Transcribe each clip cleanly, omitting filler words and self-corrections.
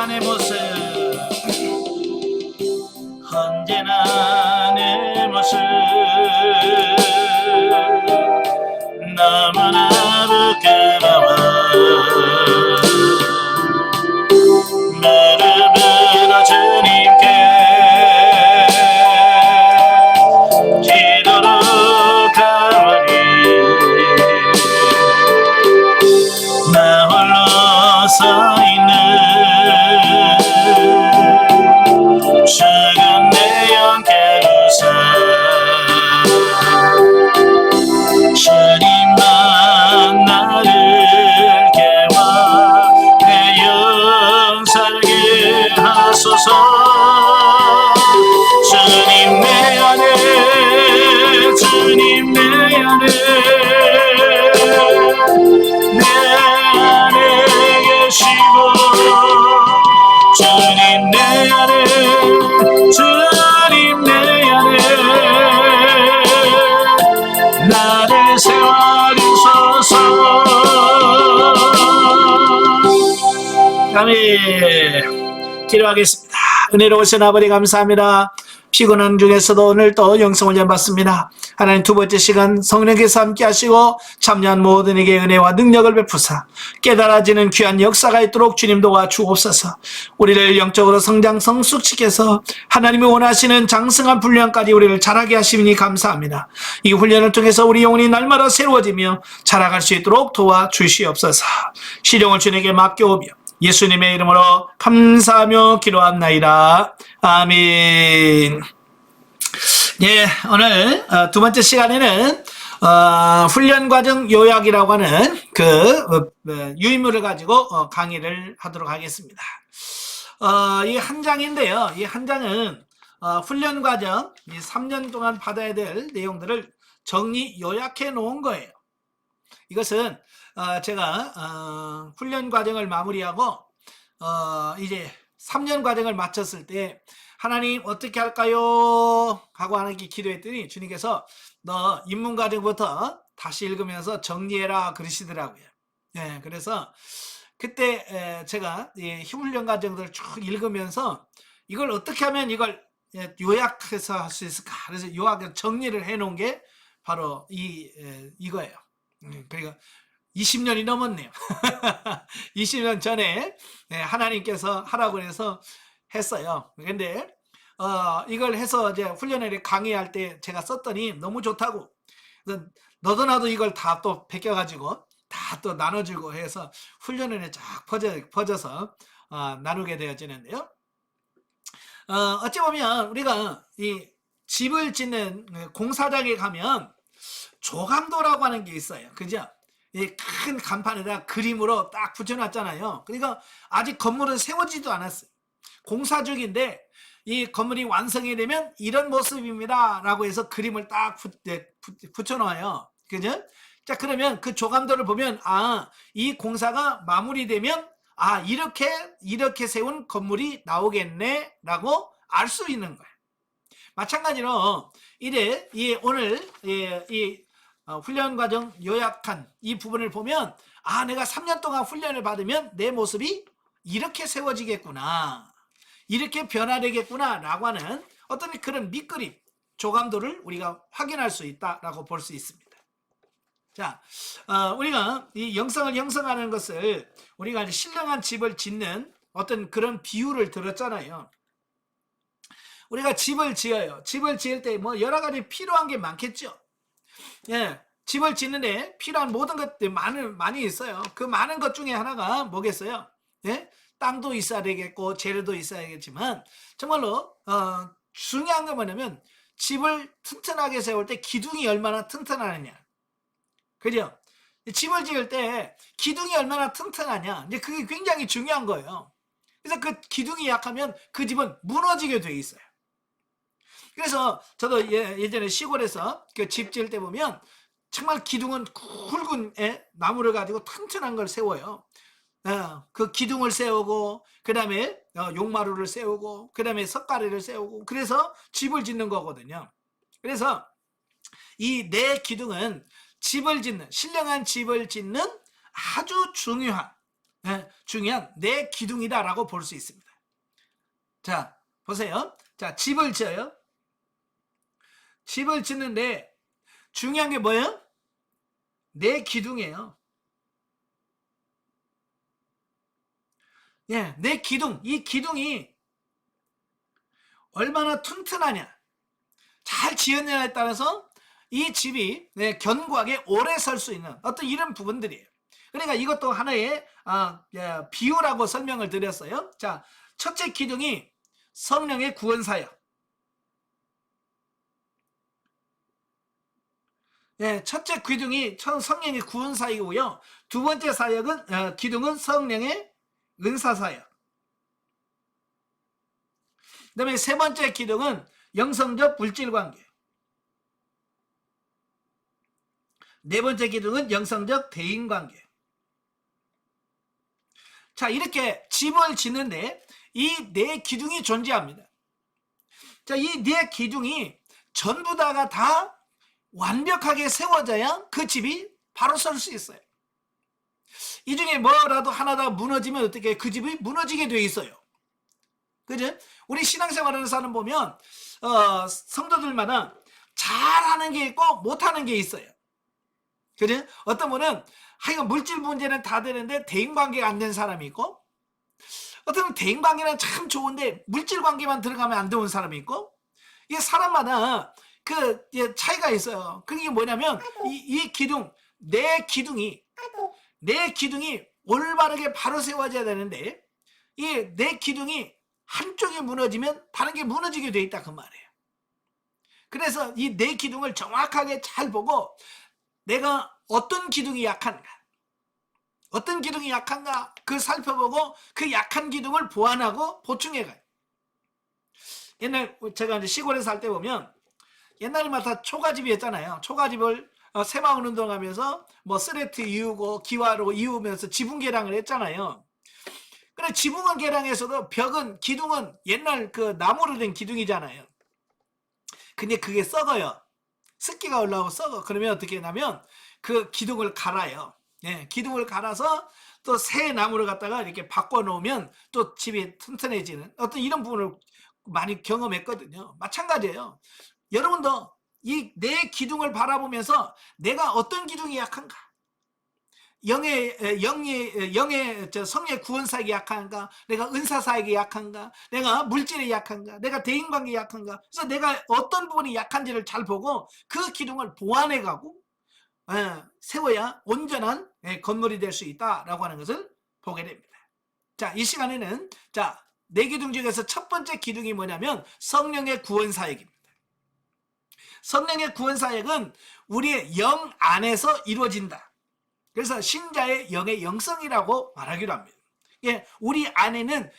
내 모습 언제나 내 모습 너무나 부끄러워 무릎으로 주님께 기도로 가오니 나 홀로 서있는 죽은 내 영 깨우사 주님만 나를 깨워 내 영 살게 하소서 주님 내 안에 주님 내 안에 내 안에 계시고 주님 내 안에 주님 내 안에 나를 세워주소서. 아멘. 기도하겠습니다. 은혜로우신 아버지 감사합니다. 피곤한 중에서도 오늘 또 영성을 전받습니다. 하나님 두 번째 시간 성령께서 함께 하시고 참여한 모든에게 은혜와 능력을 베푸사 깨달아지는 귀한 역사가 있도록 주님 도와주옵소서. 우리를 영적으로 성장 성숙시켜서 하나님이 원하시는 장성한 분량까지 우리를 자라게 하시니 감사합니다. 이 훈련을 통해서 우리 영혼이 날마다 새로워지며 자라갈 수 있도록 도와주시옵소서. 시종을 주님에게 맡겨오며 예수님의 이름으로 감사하며 기도합나이다. 아멘. 예, 오늘 두 번째 시간에는 훈련 과정 요약이라고 하는 그 유인물을 가지고 강의를 하도록 하겠습니다. 이 한 장인데요. 이 한 장은 훈련 과정, 이 3년 동안 받아야 될 내용들을 정리 요약해 놓은 거예요. 이것은 제가 훈련 과정을 마무리하고 이제 3년 과정을 마쳤을 때 하나님 어떻게 할까요? 하고 하나님께 기도했더니 주님께서 너 입문 과정부터 다시 읽으면서 정리해라 그러시더라고요. 예, 그래서 그때 제가 이 훈련 과정들을 쭉 읽으면서 이걸 어떻게 하면 이걸 요약해서 할 수 있을까? 그래서 요약을 정리를 해 놓은 게 바로 이거예요. 그러니까 20년이 넘었네요. 20년 전에 하나님께서 하라고 해서 했어요. 근데 이걸 해서 이제 훈련을 강의할 때 제가 썼더니 너무 좋다고. 너도 나도 이걸 다 또 베껴가지고 다 또 나눠주고 해서 훈련을 쫙 퍼져서 나누게 되어지는데요. 어찌 보면 우리가 이 집을 짓는 공사장에 가면 조감도라고 하는 게 있어요. 그죠? 이 큰 간판에다 그림으로 딱 붙여놨잖아요. 그러니까 아직 건물은 세워지도 않았어요. 공사 중인데 이 건물이 완성이 되면 이런 모습입니다 라고 해서 그림을 딱 붙여놔요. 그죠? 자, 그러면 그 조감도를 보면 이 공사가 마무리되면 이렇게 세운 건물이 나오겠네 라고 알 수 있는 거예요. 마찬가지로 오늘 이 훈련 과정 요약한 이 부분을 보면 내가 3년 동안 훈련을 받으면 내 모습이 이렇게 세워지겠구나, 이렇게 변화되겠구나 라고 하는 어떤 그런 밑그림, 조감도를 우리가 확인할 수 있다라고 볼 수 있습니다. 자, 우리가 이 영성을 형성하는 것을 우리가 이제 신령한 집을 짓는 어떤 그런 비유를 들었잖아요. 우리가 집을 지어요. 집을 지을 때 뭐 여러 가지 필요한 게 많겠죠. 예, 집을 짓는데 필요한 모든 것들 많이 있어요. 그 많은 것 중에 하나가 뭐겠어요? 예? 땅도 있어야 되겠고 재료도 있어야겠지만 정말로 중요한 건 뭐냐면 집을 튼튼하게 세울 때 기둥이 얼마나 튼튼하느냐. 그죠? 집을 지을 때 기둥이 얼마나 튼튼하냐. 이제 그게 굉장히 중요한 거예요. 그래서 그 기둥이 약하면 그 집은 무너지게 돼 있어요. 그래서 저도 예전에 시골에서 그 집 지을 때 보면 정말 기둥은 굵은 나무를 가지고 튼튼한 걸 세워요. 그 기둥을 세우고 그 다음에 용마루를 세우고 그 다음에 석가래를 세우고 그래서 집을 짓는 거거든요. 그래서 이 내 기둥은 집을 짓는, 신령한 집을 짓는 아주 중요한 중요한 내 기둥이다라고 볼 수 있습니다. 자, 보세요. 자, 집을 지어요. 집을 짓는데 중요한 게 뭐예요? 내 기둥이에요. 예, 내 기둥. 이 기둥이 얼마나 튼튼하냐, 잘 지었냐에 따라서 이 집이 견고하게 오래 설 수 있는 어떤 이런 부분들이에요. 그러니까 이것도 하나의 비유라고 설명을 드렸어요. 자, 첫째 기둥이 성령의 구원 사역. 첫째 기둥이 성령의 구원 사역이고요. 두 번째 사역은 기둥은 성령의 은사 사역. 그다음에 세 번째 기둥은 영성적 물질 관계. 네 번째 기둥은 영성적 대인 관계. 자, 이렇게 집을 짓는데 이 네 기둥이 존재합니다. 자, 이 네 기둥이 전부 다가 다 완벽하게 세워져야 그 집이 바로 설 수 있어요. 이 중에 뭐라도 하나 다 무너지면 어떻게 그 집이 무너지게 돼 있어요. 그죠? 우리 신앙생활하는 사람 보면 성도들마다 잘하는 게 있고 못하는 게 있어요. 그죠? 어떤 분은 하여간 물질 문제는 다 되는데 대인관계가 안 된 사람이 있고, 어떤 분은 대인관계는 참 좋은데 물질 관계만 들어가면 안 되는 사람이 있고, 이게 사람마다 그 차이가 있어요. 그게 뭐냐면 이 기둥, 내 기둥이 올바르게 바로 세워져야 되는데 이 내 기둥이 한쪽이 무너지면 다른 게 무너지게 돼 있다 그 말이에요. 그래서 이 내 기둥을 정확하게 잘 보고 내가 어떤 기둥이 약한가 그 살펴보고 그 약한 기둥을 보완하고 보충해가요. 옛날 제가 이제 시골에 살 때 보면 옛날에만 다 초가집이었잖아요. 초가집을 새마을 운동하면서 뭐 쓰레트 이우고 기와로 이우면서 지붕 개량을 했잖아요. 그래, 지붕은 개량에서도 벽은 기둥은 옛날 그 나무로 된 기둥이잖아요. 근데 그게 썩어요. 습기가 올라오고 썩어. 그러면 어떻게 하냐면 그 기둥을 갈아요. 기둥을 갈아서 또 새 나무를 갖다가 이렇게 바꿔 놓으면 또 집이 튼튼해지는 어떤 이런 부분을 많이 경험했거든요. 마찬가지예요. 여러분도 이 내 기둥을 바라보면서 내가 어떤 기둥이 약한가? 영의 성의 구원 사역이 약한가? 내가 은사 사역이 약한가? 내가 물질이 약한가? 내가 대인 관계에 약한가? 그래서 내가 어떤 부분이 약한지를 잘 보고 그 기둥을 보완해 가고 세워야 온전한 건물이 될 수 있다라고 하는 것을 보게 됩니다. 자, 이 시간에는 네 기둥 중에서 첫 번째 기둥이 뭐냐면 성령의 구원 사역입니다. 성령의 구원 사역은 우리의 영 안에서 이루어진다. 그래서 신자의 영의 영성이라고 말하기로 합니다. 우리 안에는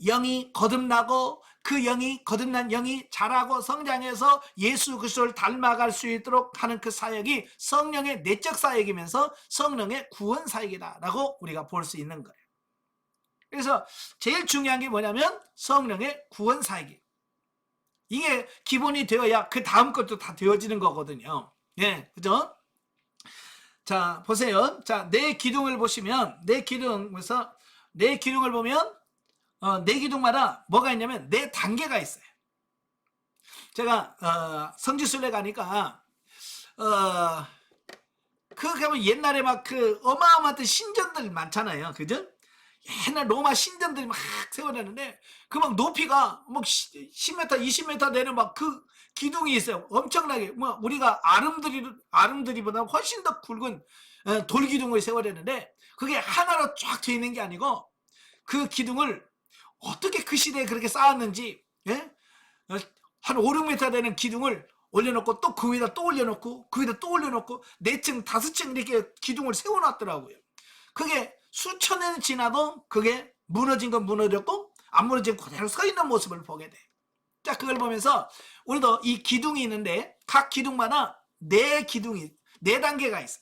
영이 거듭나고 그 영이 거듭난 영이 자라고 성장해서 예수 그리스도를 닮아갈 수 있도록 하는 그 사역이 성령의 내적 사역이면서 성령의 구원 사역이다라고 우리가 볼 수 있는 거예요. 그래서 제일 중요한 게 뭐냐면 성령의 구원 사역이, 이게 기본이 되어야 그 다음 것도 다 되어지는 거거든요. 그죠? 자, 보세요. 자, 내 기둥을 보시면, 내 기둥을 보면, 내 기둥마다 뭐가 있냐면, 네 단계가 있어요. 제가, 성지순례 가니까, 가면 옛날에 막 어마어마한 신전들 많잖아요. 그죠? 옛날 로마 신전들이 막 세워졌는데 그 막 높이가 막 10m, 20m 되는 막 그 기둥이 있어요. 엄청나게 뭐 우리가 아름드리보다 훨씬 더 굵은 돌 기둥을 세워졌는데 그게 하나로 쫙 되어 있는 게 아니고 그 기둥을 어떻게 그 시대에 그렇게 쌓았는지 한 5, 6m 되는 기둥을 올려놓고 또 그 위에다 또 올려놓고 그 위에다 또 올려놓고 4층, 5층 이렇게 기둥을 세워놨더라고요. 그게 수천 년이 지나도 그게 무너진 건 무너졌고 안 무너진 그대로 서 있는 모습을 보게 돼. 자, 그걸 보면서 우리도 이 기둥이 있는데 각 기둥마다 네 단계가 있어.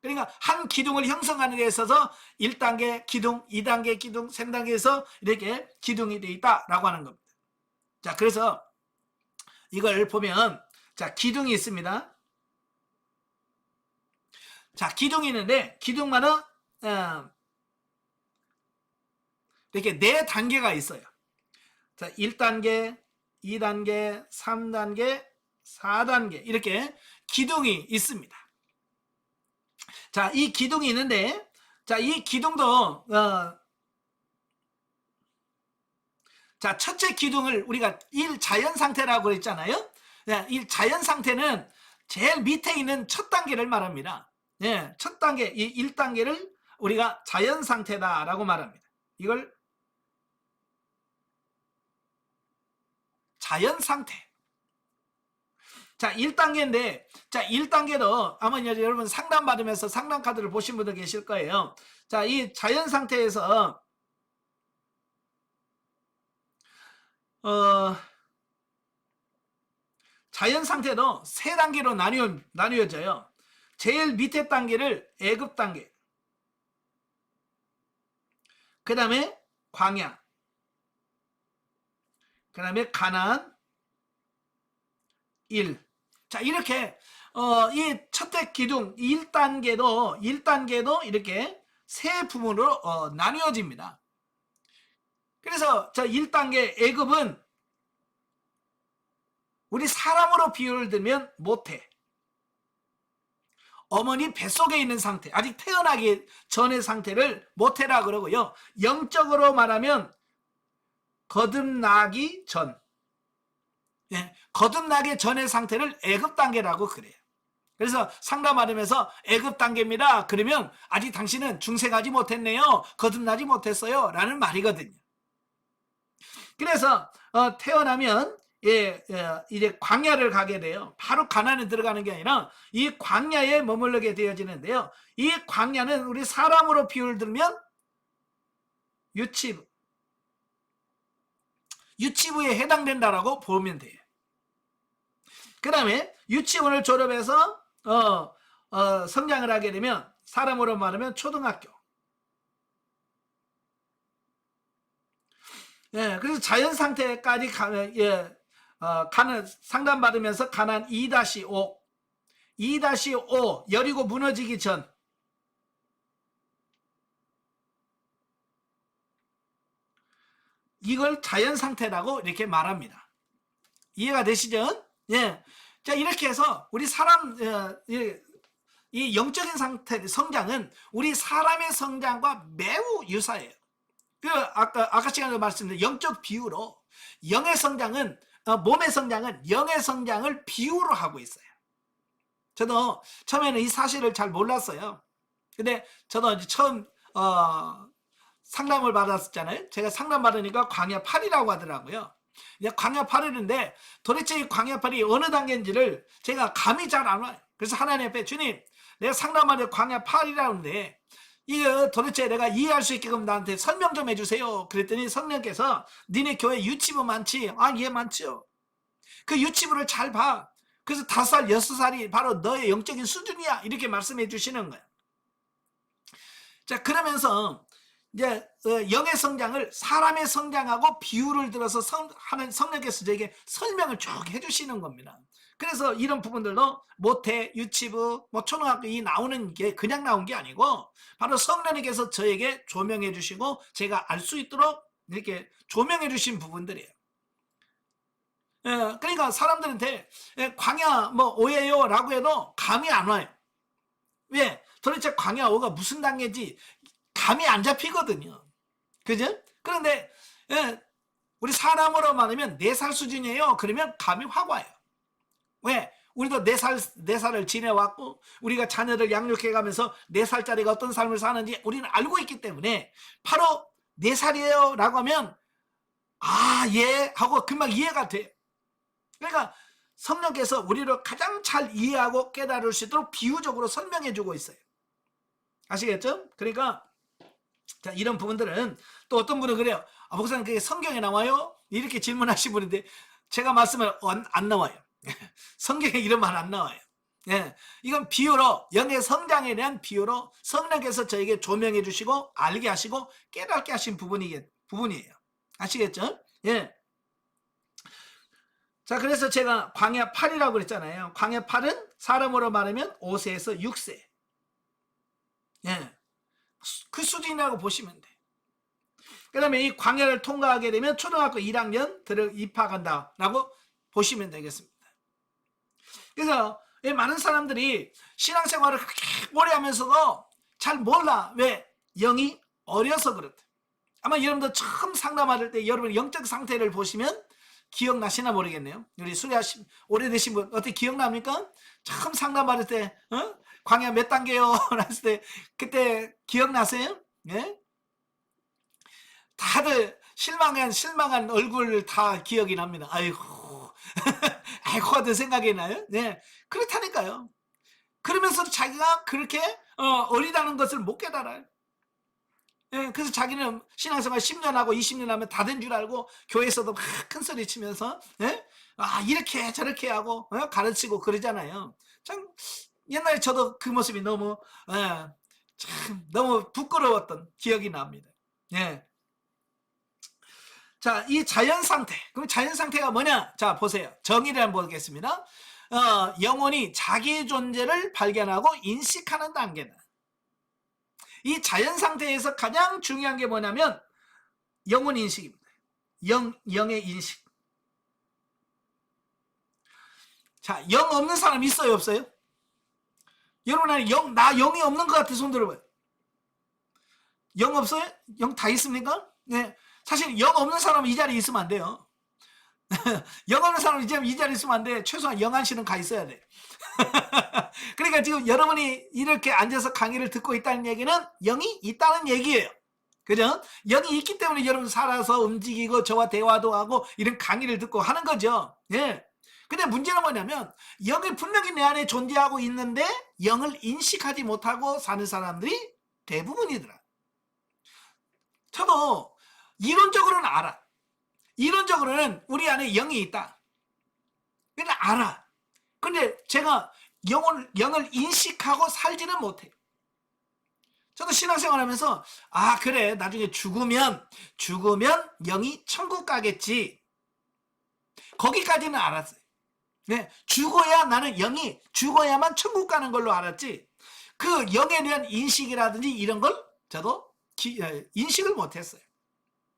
그러니까 한 기둥을 형성하는 데 있어서 1단계 기둥, 2단계 기둥, 3단계에서 이렇게 기둥이 돼 있다라고 하는 겁니다. 자, 그래서 이걸 보면 자, 기둥이 있습니다. 자, 기둥이 있는데 기둥마다 이렇게 4단계가 있어요. 자, 1단계, 2단계, 3단계, 4단계 이렇게 기둥이 있습니다. 자, 이 기둥이 있는데, 자, 이 기둥도 자, 첫째 기둥을 우리가 1자연 상태라고 그랬잖아요. 네, 1자연 상태는 제일 밑에 있는 첫 단계를 말합니다. 네, 첫 단계, 이 1단계를 우리가 자연 상태다라고 말합니다. 이걸 자연 상태. 자, 1단계인데, 자, 1단계도 아마 여러분 상담 받으면서 상담 카드를 보신 분들 계실 거예요. 자, 이 자연 상태에서 자연 상태도 3단계로 나뉘어져요. 제일 밑에 단계를 애급 단계, 그 다음에 광야, 그 다음에 가나안 1. 자, 이렇게 이 첫째 기둥 1단계도 이렇게 세 부분으로 나뉘어집니다. 그래서 저 1단계 애급은 우리 사람으로 비유를 들면 모태, 어머니 뱃속에 있는 상태, 아직 태어나기 전의 상태를 모태라 그러고요. 영적으로 말하면 거듭나기 전, 예, 거듭나기 전의 상태를 애급 단계라고 그래요. 그래서 상담하면서 애급 단계입니다. 그러면 아직 당신은 중생하지 못했네요. 거듭나지 못했어요. 라는 말이거든요. 그래서 태어나면 이제 광야를 가게 돼요. 바로 가나안에 들어가는 게 아니라 이 광야에 머물르게 되어지는데요. 이 광야는 우리 사람으로 비유를 들면 유치부에 해당된다라고 보면 돼요. 그 다음에 유치원을 졸업해서 성장을 하게 되면 사람으로 말하면 초등학교. 예, 그래서 자연 상태까지 가는 상담받으면서 가난 2-5, 2-5 여리고 무너지기 전. 이걸 자연 상태라고 이렇게 말합니다. 이해가 되시죠? 예. 자, 이렇게 해서 우리 사람, 이 영적인 상태, 성장은 우리 사람의 성장과 매우 유사해요. 아까 시간에 말씀드린 영적 비유로 영의 성장은, 몸의 성장은 영의 성장을 비유로 하고 있어요. 저도 처음에는 이 사실을 잘 몰랐어요. 근데 저도 이제 처음, 상담을 받았었잖아요. 제가 상담 받으니까 광야 8이라고 하더라고요. 광야 8일인데 도대체 이 광야 8이 어느 단계인지를 제가 감이 잘 안 와요. 그래서 하나님 앞에 주님, 내가 상담하는데 광야 8이라는데 이거 도대체 내가 이해할 수 있게끔 나한테 설명 좀 해주세요. 그랬더니 성령께서 니네 교회 유치부 많지? 아, 예, 많죠. 그 유치부를 잘 봐. 그래서 5살, 6살이 바로 너의 영적인 수준이야. 이렇게 말씀해 주시는 거예요. 자, 그러면서 이제 영의 성장을 사람의 성장하고 비유를 들어서 하는 성령께서 저에게 설명을 쭉 해주시는 겁니다. 그래서 이런 부분들도 모태, 유치부, 초등학교 이 나오는 게 그냥 나온 게 아니고 바로 성령님께서 저에게 조명해 주시고 제가 알 수 있도록 이렇게 조명해 주신 부분들이에요. 그러니까 사람들한테 광야 5예요 라고 해도 감이 안 와요. 왜? 도대체 광야 5가 무슨 단계인지 감이 안 잡히거든요. 그죠? 그런데 우리 사람으로 말하면 4살 수준이에요. 그러면 감이 확 와요. 왜? 우리도 4살을 지내왔고 우리가 자녀를 양육해가면서 4살짜리가 어떤 삶을 사는지 우리는 알고 있기 때문에 바로 4살이에요 라고 하면 아, 예 하고 금방 이해가 돼요. 그러니까 성령께서 우리를 가장 잘 이해하고 깨달을 수 있도록 비유적으로 설명해 주고 있어요. 아시겠죠? 그러니까 자, 이런 부분들은 또 어떤 분은 그래요. 아, 목사님 그게 성경에 나와요? 이렇게 질문하신 분인데 제가 말씀을 안 나와요. 성경에 이런 말 안 나와요. 예, 이건 비유로 영의 성장에 대한 비유로 성령께서 저에게 조명해 주시고 알게 하시고 깨닫게 하신 부분이에요. 아시겠죠? 예. 자, 그래서 제가 광야 8이라고 그랬잖아요. 광야 8은 사람으로 말하면 5세에서 6세. 예. 그 수준이라고 보시면 돼. 그 다음에 이 광야를 통과하게 되면 초등학교 1학년 입학한다라고 보시면 되겠습니다. 그래서 많은 사람들이 신앙생활을 그렇게 오래 하면서도 잘 몰라. 왜? 영이 어려서 그렇다. 아마 여러분들 처음 상담할 때 여러분의 영적 상태를 보시면 기억나시나 모르겠네요. 우리 수리하신 오래되신 분 어떻게 기억납니까? 처음 상담받을 때 광야 몇 단계요? 했을 때 그때 기억나세요? 예? 다들 실망한 얼굴 다 기억이 납니다. 아이고 아이고 하던 생각이 나요? 네, 그렇다니까요. 그러면서 자기가 그렇게 어리다는 것을 못 깨달아요. 예, 그래서 자기는 신앙생활 10년 하고 20년 하면 다 된 줄 알고 교회에서도 막 큰 소리 치면서 예? 이렇게 저렇게 하고 가르치고 그러잖아요. 참 옛날에 저도 그 모습이 너무 참 너무 부끄러웠던 기억이 납니다. 예. 자, 이 자연 상태. 그럼 자연 상태가 뭐냐? 자, 보세요. 정의를 한번 보겠습니다. 영혼이 자기 존재를 발견하고 인식하는 단계다. 이 자연 상태에서 가장 중요한 게 뭐냐면 영혼 인식입니다. 영의 인식. 자, 영 없는 사람 있어요, 없어요? 여러분 안에 나 영이 없는 것 같아. 손 들어봐요. 영 없어요? 영 다 있습니까? 네. 사실 영 없는 사람은 이 자리에 있으면 안 돼요. 영 없는 사람은 이 자리에 있으면 안 돼. 최소한 영안실은 가 있어야 돼. 그러니까 지금 여러분이 이렇게 앉아서 강의를 듣고 있다는 얘기는 영이 있다는 얘기예요. 그죠? 영이 있기 때문에 여러분 살아서 움직이고 저와 대화도 하고 이런 강의를 듣고 하는 거죠. 예. 근데 문제는 뭐냐면 영이 분명히 내 안에 존재하고 있는데 영을 인식하지 못하고 사는 사람들이 대부분이더라. 저도 이론적으로는 알아. 이론적으로는 우리 안에 영이 있다. 그냥 알아. 근데 제가 영을 인식하고 살지는 못해요. 저도 신앙생활 하면서 그래 나중에 죽으면 영이 천국 가겠지. 거기까지는 알았어요. 네, 죽어야 나는 영이 죽어야만 천국 가는 걸로 알았지. 그 영에 대한 인식이라든지 이런 걸 저도 인식을 못했어요.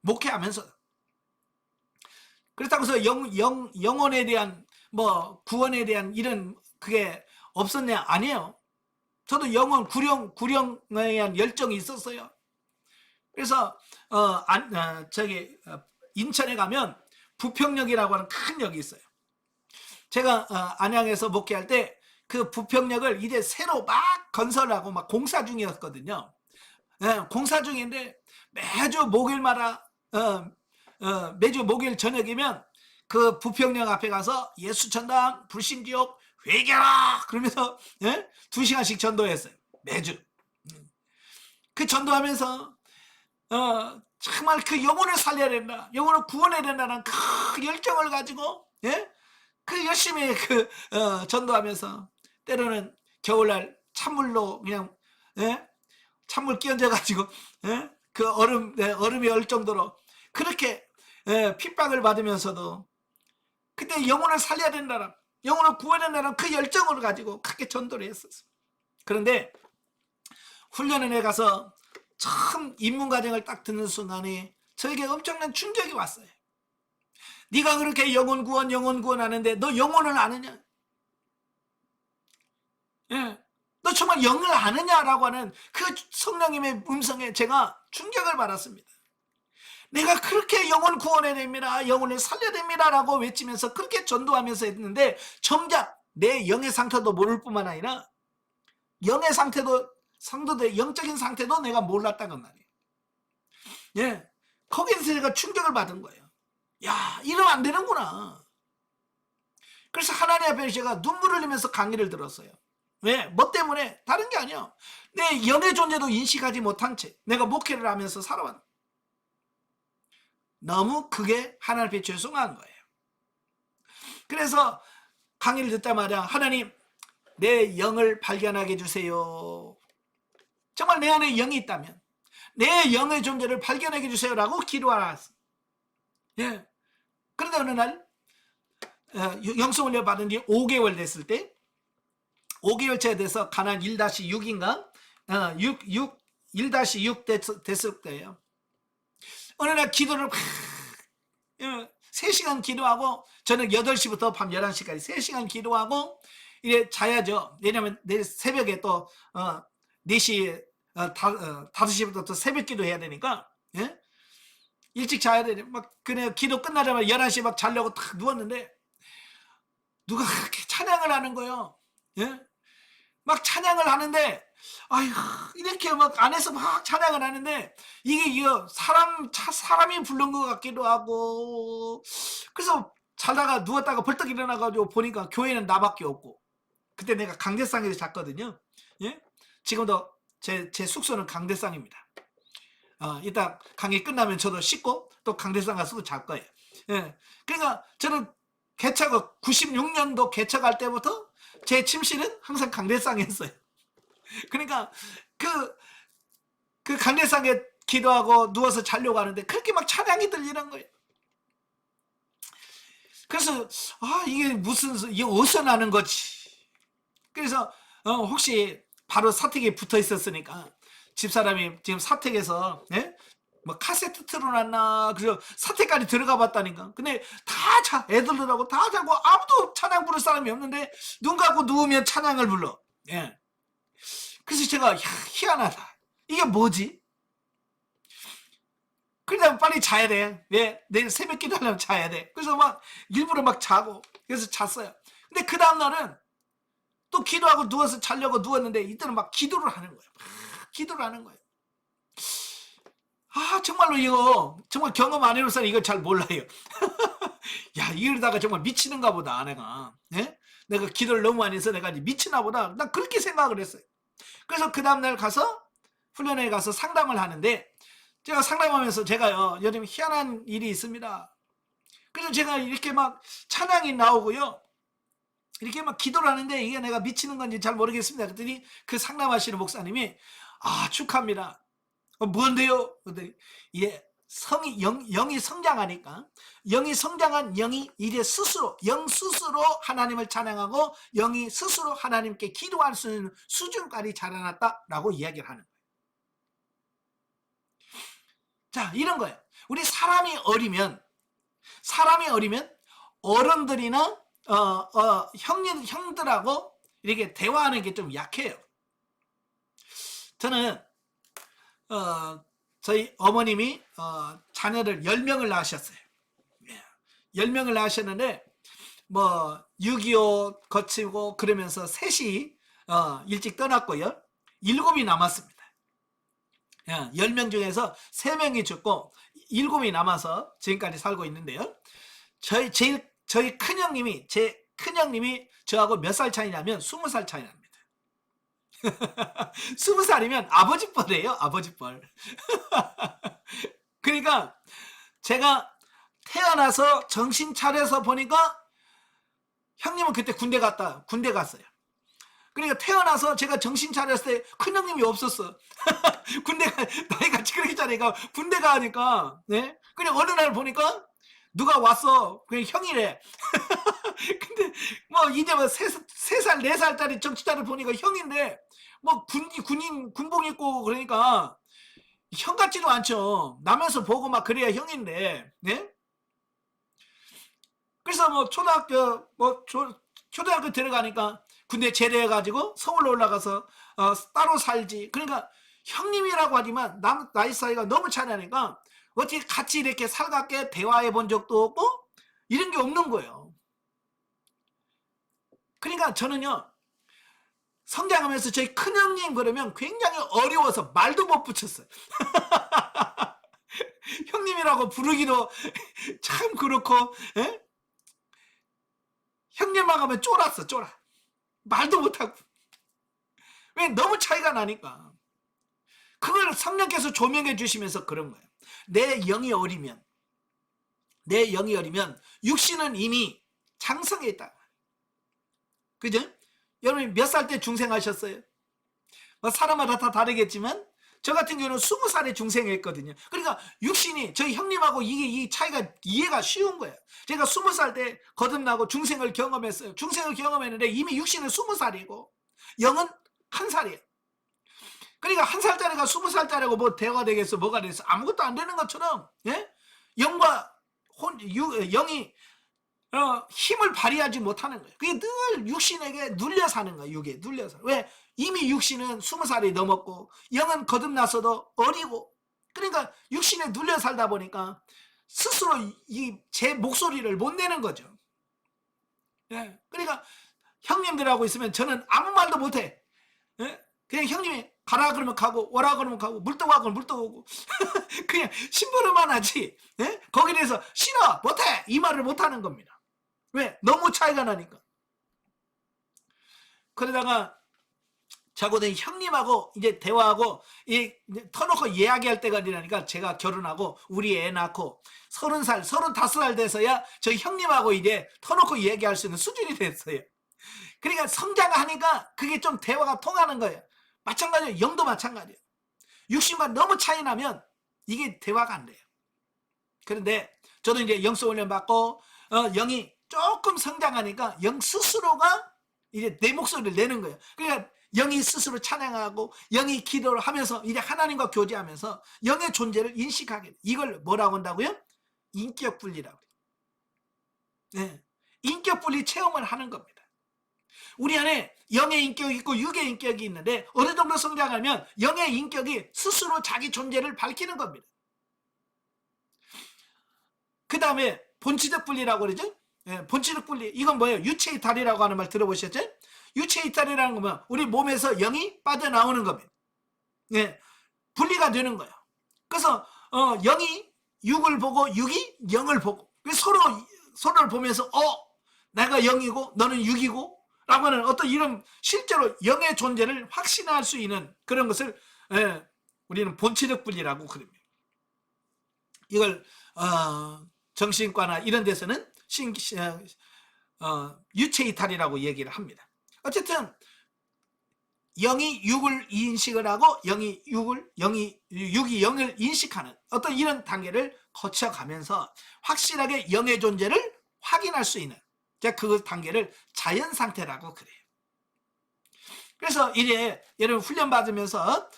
목회하면서. 그렇다고 해서 영혼에 대한 구원에 대한 이런 그게 없었냐? 아니에요. 저도 구령에 대한 열정이 있었어요. 그래서 인천에 가면 부평역이라고 하는 큰 역이 있어요. 제가 안양에서 목회할 때 그 부평역을 이제 새로 막 건설하고 막 공사 중이었거든요. 공사 중인데 매주 목요일마다 매주 목요일 저녁이면 그 부평역 앞에 가서 예수천당 불신지옥 회개하라 그러면서 2시간씩 전도했어요. 매주. 그 전도하면서 정말 그 영혼을 살려야 된다. 영혼을 구원해야 된다는 그 열정을 가지고 그 열심히 전도하면서 때로는 겨울날 찬물로 그냥 찬물 끼얹어 가지고 그 얼음이 얼 정도로 그렇게 핍박을 받으면서도 그때 영혼을 살려야 된다는 영혼을 구해야 된다는 그 열정을 가지고 그렇게 전도를 했었어요. 그런데 훈련원에 가서 처음 입문과정을 딱 듣는 순간에 저에게 엄청난 충격이 왔어요. 네가 그렇게 영혼 구원 하는데 너 영혼을 아느냐? 너 정말 영을 아느냐라고 하는 그 성령님의 음성에 제가 충격을 받았습니다. 내가 그렇게 영혼 구원해야 됩니다. 영혼을 살려야 됩니다라고 외치면서 그렇게 전도하면서 했는데 정작 내 영의 상태도 모를 뿐만 아니라 영의 상태도 영적인 상태도 내가 몰랐다는 말이에요. 거기에서 제가 충격을 받은 거예요. 야, 이러면 안 되는구나. 그래서 하나님 앞에 제가 눈물을 흘리면서 강의를 들었어요. 왜? 뭐 때문에? 다른 게 아니야. 내 영의 존재도 인식하지 못한 채 내가 목회를 하면서 살아왔는 너무 그게 하나님 앞에 죄송한 거예요. 그래서 강의를 듣자마자 하나님 내 영을 발견하게 해주세요. 정말 내 안에 영이 있다면 내 영의 존재를 발견하게 해주세요라고 기도하았어요. 그런데 어느 날 영성훈련 받은 지 5개월 됐을 때 5개월째 돼서 가난 1-6인가 1-6 됐을 때예요. 어느 날 기도를 3시간 기도하고, 저는 8시부터 밤 11시까지 3시간 기도하고 이제 자야죠. 왜냐면 내일 새벽에 또 4시 5시부터 또 새벽 기도 해야 되니까, 예? 일찍 자야 되네. 막 그냥 기도 끝나자마자 11시 막 자려고 탁 누웠는데 누가 그렇게 찬양을 하는 거예요. 예? 막 찬양을 하는데, 아이고, 이렇게 막 안에서 막 찬양을 하는데, 이게 사람이 부른 것 같기도 하고, 그래서 자다가 누웠다가 벌떡 일어나가지고 보니까 교회는 나밖에 없고, 그때 내가 강대상에서 잤거든요. 예? 지금도 제 숙소는 강대상입니다. 이따 강의 끝나면 저도 씻고 또 강대상 가서도 잘 거예요. 예. 그러니까 저는 96년도 개척할 때부터 제 침실은 항상 강대상이었어요. 그러니까 그 강대상에 기도하고 누워서 자려고 하는데 그렇게 막 찬양이 들리는 거예요. 그래서 이게 어디서 나는 거지. 그래서 혹시 바로 사택에 붙어 있었으니까 집사람이 지금 사택에서, 예? 뭐 카세트 틀어놨나, 그래서 사택까지 들어가 봤다니까. 근데 애들들하고 다 자고 아무도 찬양 부를 사람이 없는데 눈 감고 누우면 찬양을 불러. 예. 그래서 제가 희한하다. 이게 뭐지? 그러다 빨리 자야 돼. 왜? 내일 새벽 기도하려면 자야 돼. 그래서 막 일부러 막 자고, 그래서 잤어요. 근데 그 다음날은 또 기도하고 누워서 자려고 누웠는데 이때는 막 기도를 하는 거예요. 기도를 하는 거예요. 정말로 이거 정말 경험 안 해볼 사람 이거 잘 몰라요. 야, 이러다가 정말 미치는가 보다 내가. 예? 내가 기도를 너무 많이 해서 내가 미치나 보다. 난 그렇게 생각을 했어요. 그래서 그 다음날 가서 훈련에 가서 상담을 하는데, 제가 상담하면서 제가요, 요즘 희한한 일이 있습니다. 그래서 제가 이렇게 막 찬양이 나오고요, 이렇게 막 기도를 하는데 이게 내가 미치는 건지 잘 모르겠습니다. 그랬더니 그 상담하시는 목사님이 축하합니다. 뭔데요? 그랬더니 영이 성장하니까, 영이 성장한 영이 이제 영 스스로 하나님을 찬양하고 영이 스스로 하나님께 기도할 수 있는 수준까지 자라났다라고 이야기를 하는 거예요. 자, 이런 거예요. 우리 사람이 어리면 어른들이나 형들하고 이렇게 대화하는 게 좀 약해요. 저는 저희 어머님이 자녀를 10명을 낳으셨어요. 10명을 낳으셨는데 6.25 거치고 그러면서 셋이 일찍 떠났고요. 7이 남았습니다. 10명 중에서 3명이 죽고 7이 남아서 지금까지 살고 있는데요. 저희 큰형님이, 제 큰형님이 저하고 몇 살 차이냐면 20살 차이 납니다. 20살이면 아버지뻘이에요, 아버지뻘. 그러니까 제가 태어나서 정신 차려서 보니까 형님은 그때 군대 갔어요. 그러니까 태어나서 제가 정신 차렸을 때 큰형님이 없었어. 나이가 그렇게 차니까 군대 가니까, 네? 그냥 어느 날 보니까 누가 왔어. 그냥 형이래. 근데 이제 3살, 4살짜리 정치자를 보니까 형인데, 군복 입고 그러니까 형 같지도 않죠. 나면서 보고 막 그래야 형인데, 네? 그래서 초등학교 들어가니까 군대 제대해가지고 서울로 올라가서 따로 살지. 그러니까 형님이라고 하지만 나이 사이가 너무 차이나니까 어떻게 같이 이렇게 살갑게 대화해 본 적도 없고 이런 게 없는 거예요. 그러니까 저는요, 성장하면서 저희 큰형님 그러면 굉장히 어려워서 말도 못 붙였어요. 형님이라고 부르기도 참 그렇고, 에? 형님만 하면 쫄았어. 말도 못하고. 왜? 너무 차이가 나니까. 그걸 성령께서 조명해 주시면서 그런 거예요. 내 영이 어리면 육신은 이미 장성해 있다. 그죠? 여러분 몇 살 때 중생하셨어요? 사람마다 다 다르겠지만 저 같은 경우는 20살에 중생했거든요. 그러니까 육신이 저희 형님하고 이 차이가 이해가 쉬운 거예요. 제가 20살 때 거듭나고 중생을 경험했어요. 중생을 경험했는데 이미 육신은 20살이고 영은 1살이에요. 그러니까 1살짜리가 20살짜리하고 뭐 대화가 되겠어? 뭐가 되겠어? 아무것도 안 되는 것처럼, 예? 영과 영이 힘을 발휘하지 못하는 거예요. 그게 늘 육신에게 눌려 사는 거예요. 육에 눌려 사. 왜? 이미 육신은 20살이 넘었고 영은 거듭나서도 어리고, 그러니까 육신에 눌려 살다 보니까 스스로 제 목소리를 못 내는 거죠. 예. 그러니까 형님들하고 있으면 저는 아무 말도 못해. 예? 그냥 형님이 가라 그러면 가고, 오라 그러면 가고, 물 떠와 그러면 물 떠오고 그냥 심부름만 하지. 예? 거기에 대해서 싫어 못해 이 말을 못하는 겁니다. 왜? 너무 차이가 나니까. 그러다가 자고된 형님하고 이제 대화하고 터놓고 이야기할 때가 되니까 제가 결혼하고 우리 애 낳고 30살, 35살 돼서야 저희 형님하고 이제 터놓고 이야기할 수 있는 수준이 됐어요. 그러니까 성장하니까 그게 좀 대화가 통하는 거예요. 마찬가지예요. 영도 마찬가지예요. 육신과 너무 차이 나면 이게 대화가 안 돼요. 그런데 저도 이제 영성 훈련 받고 영이 조금 성장하니까 영 스스로가 이제 내 목소리를 내는 거예요. 그러니까 영이 스스로 찬양하고 영이 기도를 하면서 이제 하나님과 교제하면서 영의 존재를 인식하게 돼요. 이걸 뭐라고 한다고요? 인격 분리라고 해요. 네. 인격 분리 체험을 하는 겁니다. 우리 안에 영의 인격이 있고 육의 인격이 있는데 어느 정도 성장하면 영의 인격이 스스로 자기 존재를 밝히는 겁니다. 그 다음에 본치적 분리라고 그러죠. 예, 본치적 분리, 이건 뭐예요? 유체 이탈이라고 하는 말 들어보셨죠? 유체 이탈이라는 거면 우리 몸에서 영이 빠져나오는 겁니다. 예, 분리가 되는 거예요. 그래서 영이 육을 보고 육이 영을 보고 서로를 보면서 내가 영이고 너는 육이고 라고 하는 어떤 이런 실제로 영의 존재를 확신할 수 있는 그런 것을 우리는 본체적 분리라고 그럽니다. 이걸 정신과나 이런 데서는 유체 이탈이라고 얘기를 합니다. 어쨌든 영이 육을 인식을 하고 육이 영을 인식하는 어떤 이런 단계를 거쳐가면서 확실하게 영의 존재를 확인할 수 있는 그 단계를 자연 상태라고 그래요. 그래서 이제 여러분 훈련 받으면서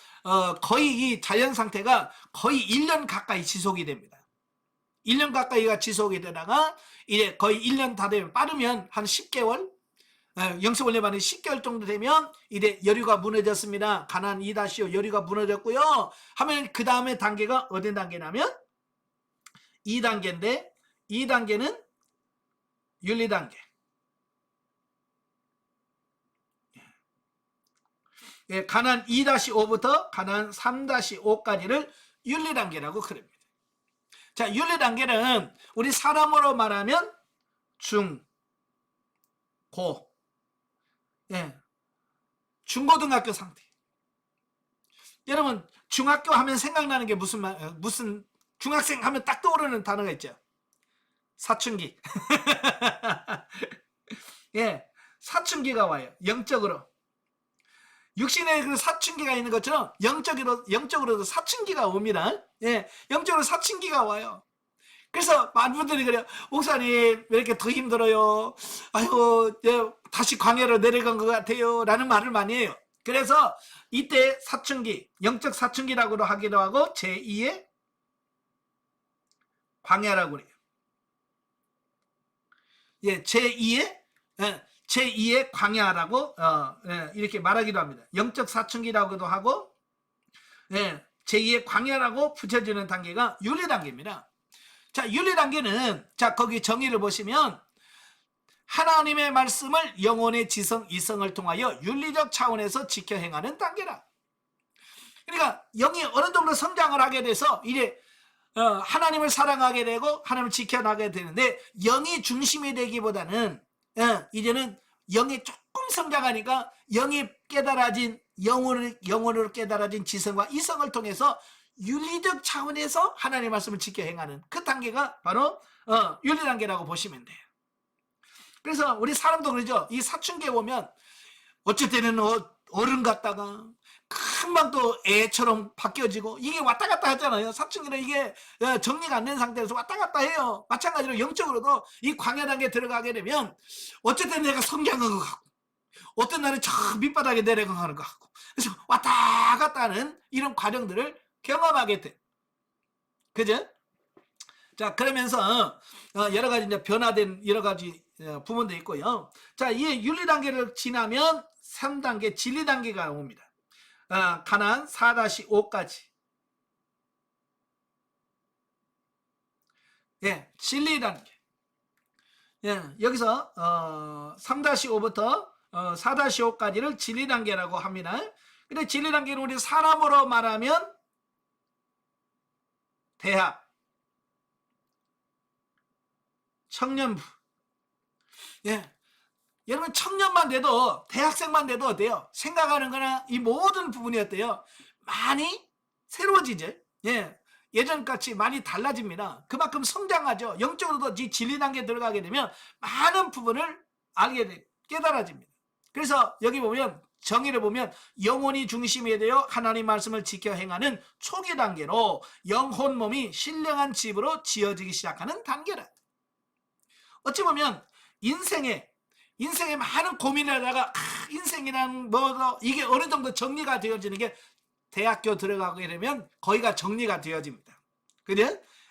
거의 이 자연 상태가 거의 1년 가까이 지속이 됩니다. 1년 가까이가 지속이 되다가 이제 거의 1년 다 되면 빠르면 한 10개월, 영성 훈련 받는 10개월 정도 되면 이제 여류가 무너졌습니다. 가난 2-5 여류가 무너졌고요. 하면 그 다음에 단계가 어떤 단계냐면 2단계인데 2단계는 윤리단계. 예, 가난 2-5부터 가난 3-5까지를 윤리단계라고 그럽니다. 자, 윤리단계는 우리 사람으로 말하면 중, 고, 예, 중고등학교 상태. 여러분, 중학교 하면 생각나는 게 무슨 중학생 하면 딱 떠오르는 단어가 있죠. 사춘기. 예, 사춘기가 와요. 영적으로. 육신에 그 사춘기가 있는 것처럼 영적으로도 사춘기가 옵니다. 예, 영적으로 사춘기가 와요. 그래서 많은 분들이 그래요. 목사님, 왜 이렇게 더 힘들어요? 아이고, 예, 다시 광야로 내려간 것 같아요. 라는 말을 많이 해요. 그래서 이때 사춘기, 영적 사춘기라고도 하기도 하고, 제2의 광야라고 그래요. 예, 제2의 광야라고 이렇게 말하기도 합니다. 영적 사춘기라고도 하고 제2의 광야라고 붙여지는 단계가 윤리단계입니다. 자, 윤리단계는 자 거기 정의를 보시면 하나님의 말씀을 영혼의 지성, 이성을 통하여 윤리적 차원에서 지켜 행하는 단계라. 그러니까 영이 어느 정도 성장을 하게 돼서 이제 하나님을 사랑하게 되고 하나님을 지켜나가게 되는데 영이 중심이 되기보다는 이제는 영이 조금 성장하니까 영이 깨달아진 영혼으로 깨달아진 지성과 이성을 통해서 윤리적 차원에서 하나님의 말씀을 지켜 행하는 그 단계가 바로 윤리 단계라고 보시면 돼요. 그래서 우리 사람도 그러죠. 이 사춘기에 보면 어쩔 때는 어른 같다가 금방 또 애처럼 바뀌어지고 이게 왔다 갔다 하잖아요. 사춘기는 이게 정리가 안 된 상태에서 왔다 갔다 해요. 마찬가지로 영적으로도 이 광야 단계에 들어가게 되면 어쨌든 내가 성장한 것 같고 어떤 날은 저 밑바닥에 내려가는 것 같고, 그래서 왔다 갔다 하는 이런 과정들을 경험하게 돼. 그죠? 자, 그러면서 여러 가지 이제 변화된 여러 가지 부분도 있고요. 자, 이 윤리 단계를 지나면 3단계 진리 단계가 옵니다. 가나안 4-5까지. 예, 진리 단계. 예, 여기서 3-5부터 4-5까지를 진리 단계라고 합니다. 근데 진리 단계는 우리 사람으로 말하면 대학, 청년부. 예. 여러분 청년만 돼도 대학생만 돼도 어때요? 생각하는 거나 이 모든 부분이 어때요? 많이 새로워지죠. 예. 예전같이 많이 달라집니다. 그만큼 성장하죠. 영적으로도 이 진리 단계에 들어가게 되면 많은 부분을 알게 돼, 깨달아집니다. 그래서 여기 보면 정의를 보면 영혼이 중심이 되어 하나님 말씀을 지켜 행하는 초기 단계로 영혼 몸이 신령한 집으로 지어지기 시작하는 단계라. 어찌 보면 인생에 많은 고민을 하다가 인생이란 뭐 이게 어느 정도 정리가 되어지는 게 대학교 들어가게 되면 거기가 정리가 되어집니다. 그죠?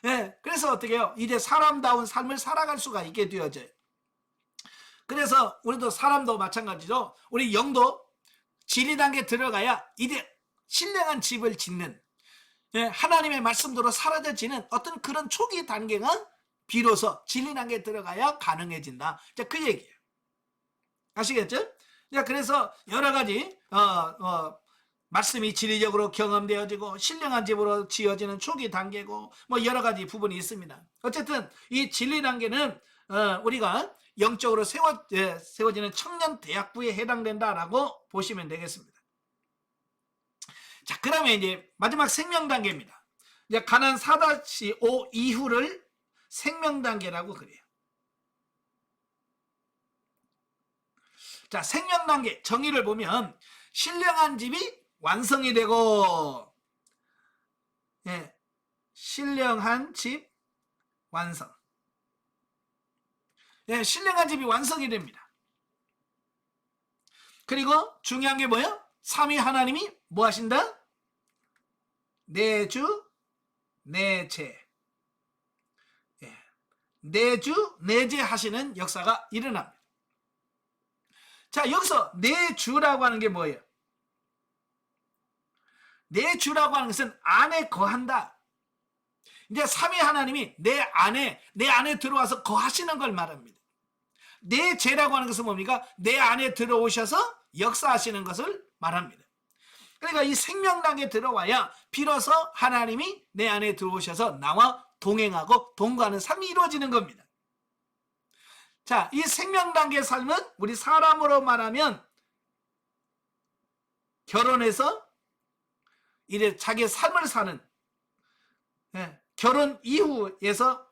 예. 그래서 어떻게 해요? 이제 사람다운 삶을 살아갈 수가 있게 되어져요. 그래서 우리도 사람도 마찬가지로 우리 영도 진리 단계에 들어가야 이제 신령한 집을 짓는, 예, 하나님의 말씀대로 사라져지는 어떤 그런 초기 단계가 비로소 진리 단계에 들어가야 가능해진다. 자, 그 얘기예요. 아시겠죠? 자, 그래서 여러 가지 말씀이 진리적으로 경험되어지고 신령한 집으로 지어지는 초기 단계고 뭐 여러 가지 부분이 있습니다. 어쨌든 이 진리 단계는 우리가 영적으로 세워지는 청년 대학부에 해당된다라고 보시면 되겠습니다. 자, 그러면 이제 마지막 생명 단계입니다. 이제 가나안 4-5 이후를 생명 단계라고 그래요. 자, 생명 단계 정의를 보면 신령한 집이 완성이 되고, 예, 신령한 집 완성. 예, 신령한 집이 완성이 됩니다. 그리고 중요한 게 뭐예요? 삼위 하나님이 뭐 하신다? 내주 내제. 예, 내주 내제 하시는 역사가 일어납니다. 자, 여기서 내주라고 하는 게 뭐예요? 내주라고 하는 것은 안에 거한다. 이제 삼위 하나님이 내 안에 들어와서 거하시는 걸 말합니다. 내제라고 하는 것은 뭡니까? 내 안에 들어오셔서 역사하시는 것을 말합니다. 그러니까 이 생명 단계에 들어와야 비로소 하나님이 내 안에 들어오셔서 나와 동행하고 동거하는 삶이 이루어지는 겁니다. 자, 이 생명 단계의 삶은 우리 사람으로 말하면 결혼해서 이제 자기의 삶을 사는, 예, 결혼 이후에서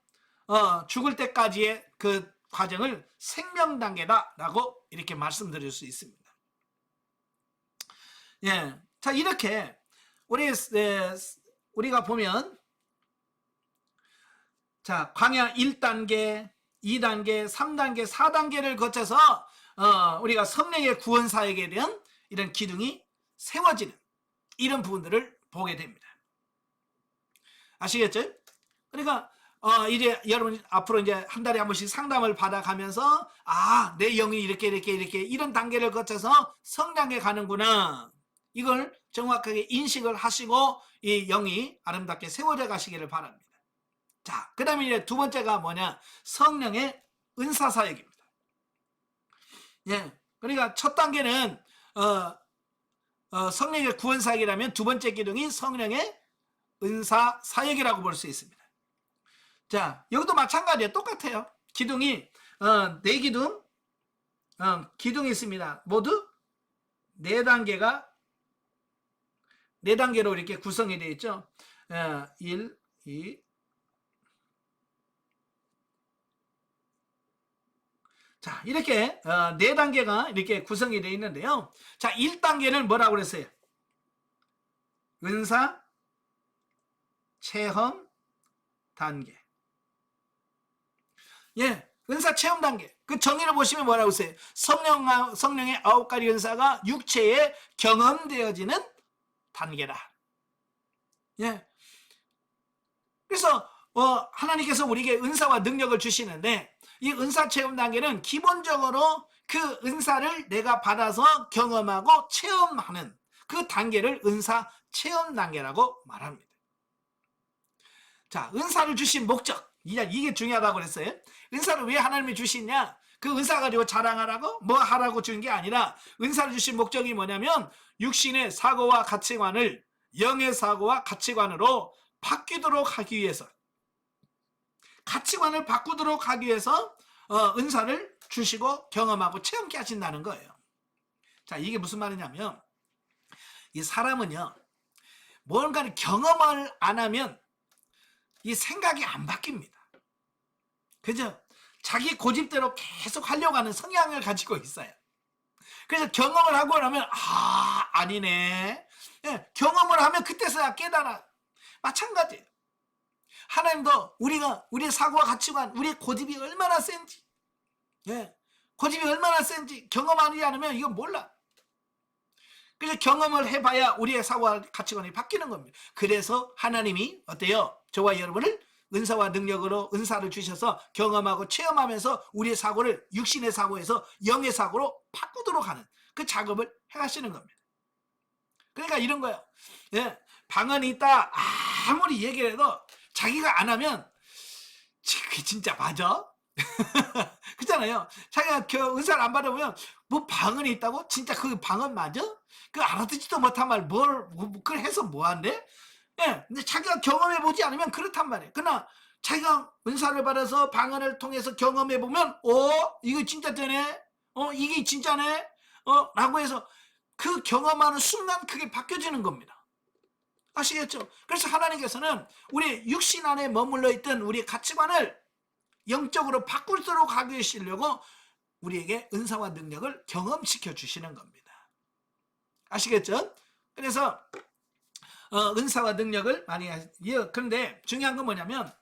죽을 때까지의 그 과정을 생명 단계다라고 이렇게 말씀드릴 수 있습니다. 예, 자, 이렇게 우리가 보면 자, 광야 1단계, 2단계, 3단계, 4단계를 거쳐서 우리가 성령의 구원 사역에 대한 이런 기둥이 세워지는 이런 부분들을 보게 됩니다. 아시겠죠? 그러니까 이제 여러분 앞으로 이제 한 달에 한 번씩 상담을 받아가면서 내 영이 이렇게 이런 단계를 거쳐서 성장해 가는구나. 이걸 정확하게 인식을 하시고 이 영이 아름답게 세워져 가시기를 바랍니다. 자, 그 다음에 이제 두 번째가 뭐냐? 성령의 은사 사역입니다. 예. 그러니까 첫 단계는, 성령의 구원 사역이라면 두 번째 기둥이 성령의 은사 사역이라고 볼 수 있습니다. 자, 여기도 마찬가지예요. 똑같아요. 기둥이, 네 기둥, 기둥이 있습니다. 모두 네 단계로 이렇게 구성이 되어 있죠. 1, 2, 자, 이렇게 네 단계가 이렇게 구성이 되어 있는데요. 자, 1단계는 뭐라고 그랬어요? 은사 체험 단계. 예, 은사 체험 단계. 그 정의를 보시면 뭐라고 써요? 성령의 9가지 은사가 육체에 경험되어지는 단계다. 예. 그래서 하나님께서 우리에게 은사와 능력을 주시는데 이 은사 체험 단계는 기본적으로 그 은사를 내가 받아서 경험하고 체험하는 그 단계를 은사 체험 단계라고 말합니다. 자, 은사를 주신 목적. 이게 중요하다고 그랬어요. 은사를 왜 하나님이 주시냐? 그 은사 가지고 자랑하라고 뭐 하라고 주는 게 아니라 은사를 주신 목적이 뭐냐면 육신의 사고와 가치관을 영의 사고와 가치관으로 바뀌도록 하기 위해서, 가치관을 바꾸도록 하기 위해서 은사를 주시고 경험하고 체험케 하신다는 거예요. 자, 이게 무슨 말이냐면 이 사람은요, 뭔가를 경험을 안 하면 이 생각이 안 바뀝니다. 그죠? 자기 고집대로 계속 하려고 하는 성향을 가지고 있어요. 그래서 경험을 하고 나면 아니네. 예, 경험을 하면 그때서야 깨달아. 마찬가지예요. 하나님도 우리의 사고와 가치관, 우리의 고집이 얼마나 센지, 예, 고집이 얼마나 센지 경험하지 않으면 이건 몰라. 그래서 경험을 해봐야 우리의 사고와 가치관이 바뀌는 겁니다. 그래서 하나님이 어때요? 저와 여러분을 은사와 능력으로 은사를 주셔서 경험하고 체험하면서 우리의 사고를 육신의 사고에서 영의 사고로 바꾸도록 하는 그 작업을 해가시는 겁니다. 그러니까 이런 거예요. 예, 방언이 있다 아무리 얘기를 해도 자기가 안 하면 그게 진짜 맞아? 그렇잖아요. 자기가 은사를 안 받아보면 뭐 방언이 있다고? 진짜 그 방언 맞아? 그 알아듣지도 못한 말 그걸 해서 뭐한대? 예, 근데 자기가 경험해보지 않으면 그렇단 말이에요. 그러나 자기가 은사를 받아서 방언을 통해서 경험해보면 이거 진짜 되네? 이게 진짜네? 라고 해서 그 경험하는 순간 그게 바뀌어지는 겁니다. 아시겠죠? 그래서 하나님께서는 우리 육신 안에 머물러 있던 우리의 가치관을 영적으로 바꾸도록 하기 위해서 우리에게 은사와 능력을 경험시켜 주시는 겁니다. 아시겠죠? 그래서 은사와 능력을 많이 그런데 중요한 건 뭐냐면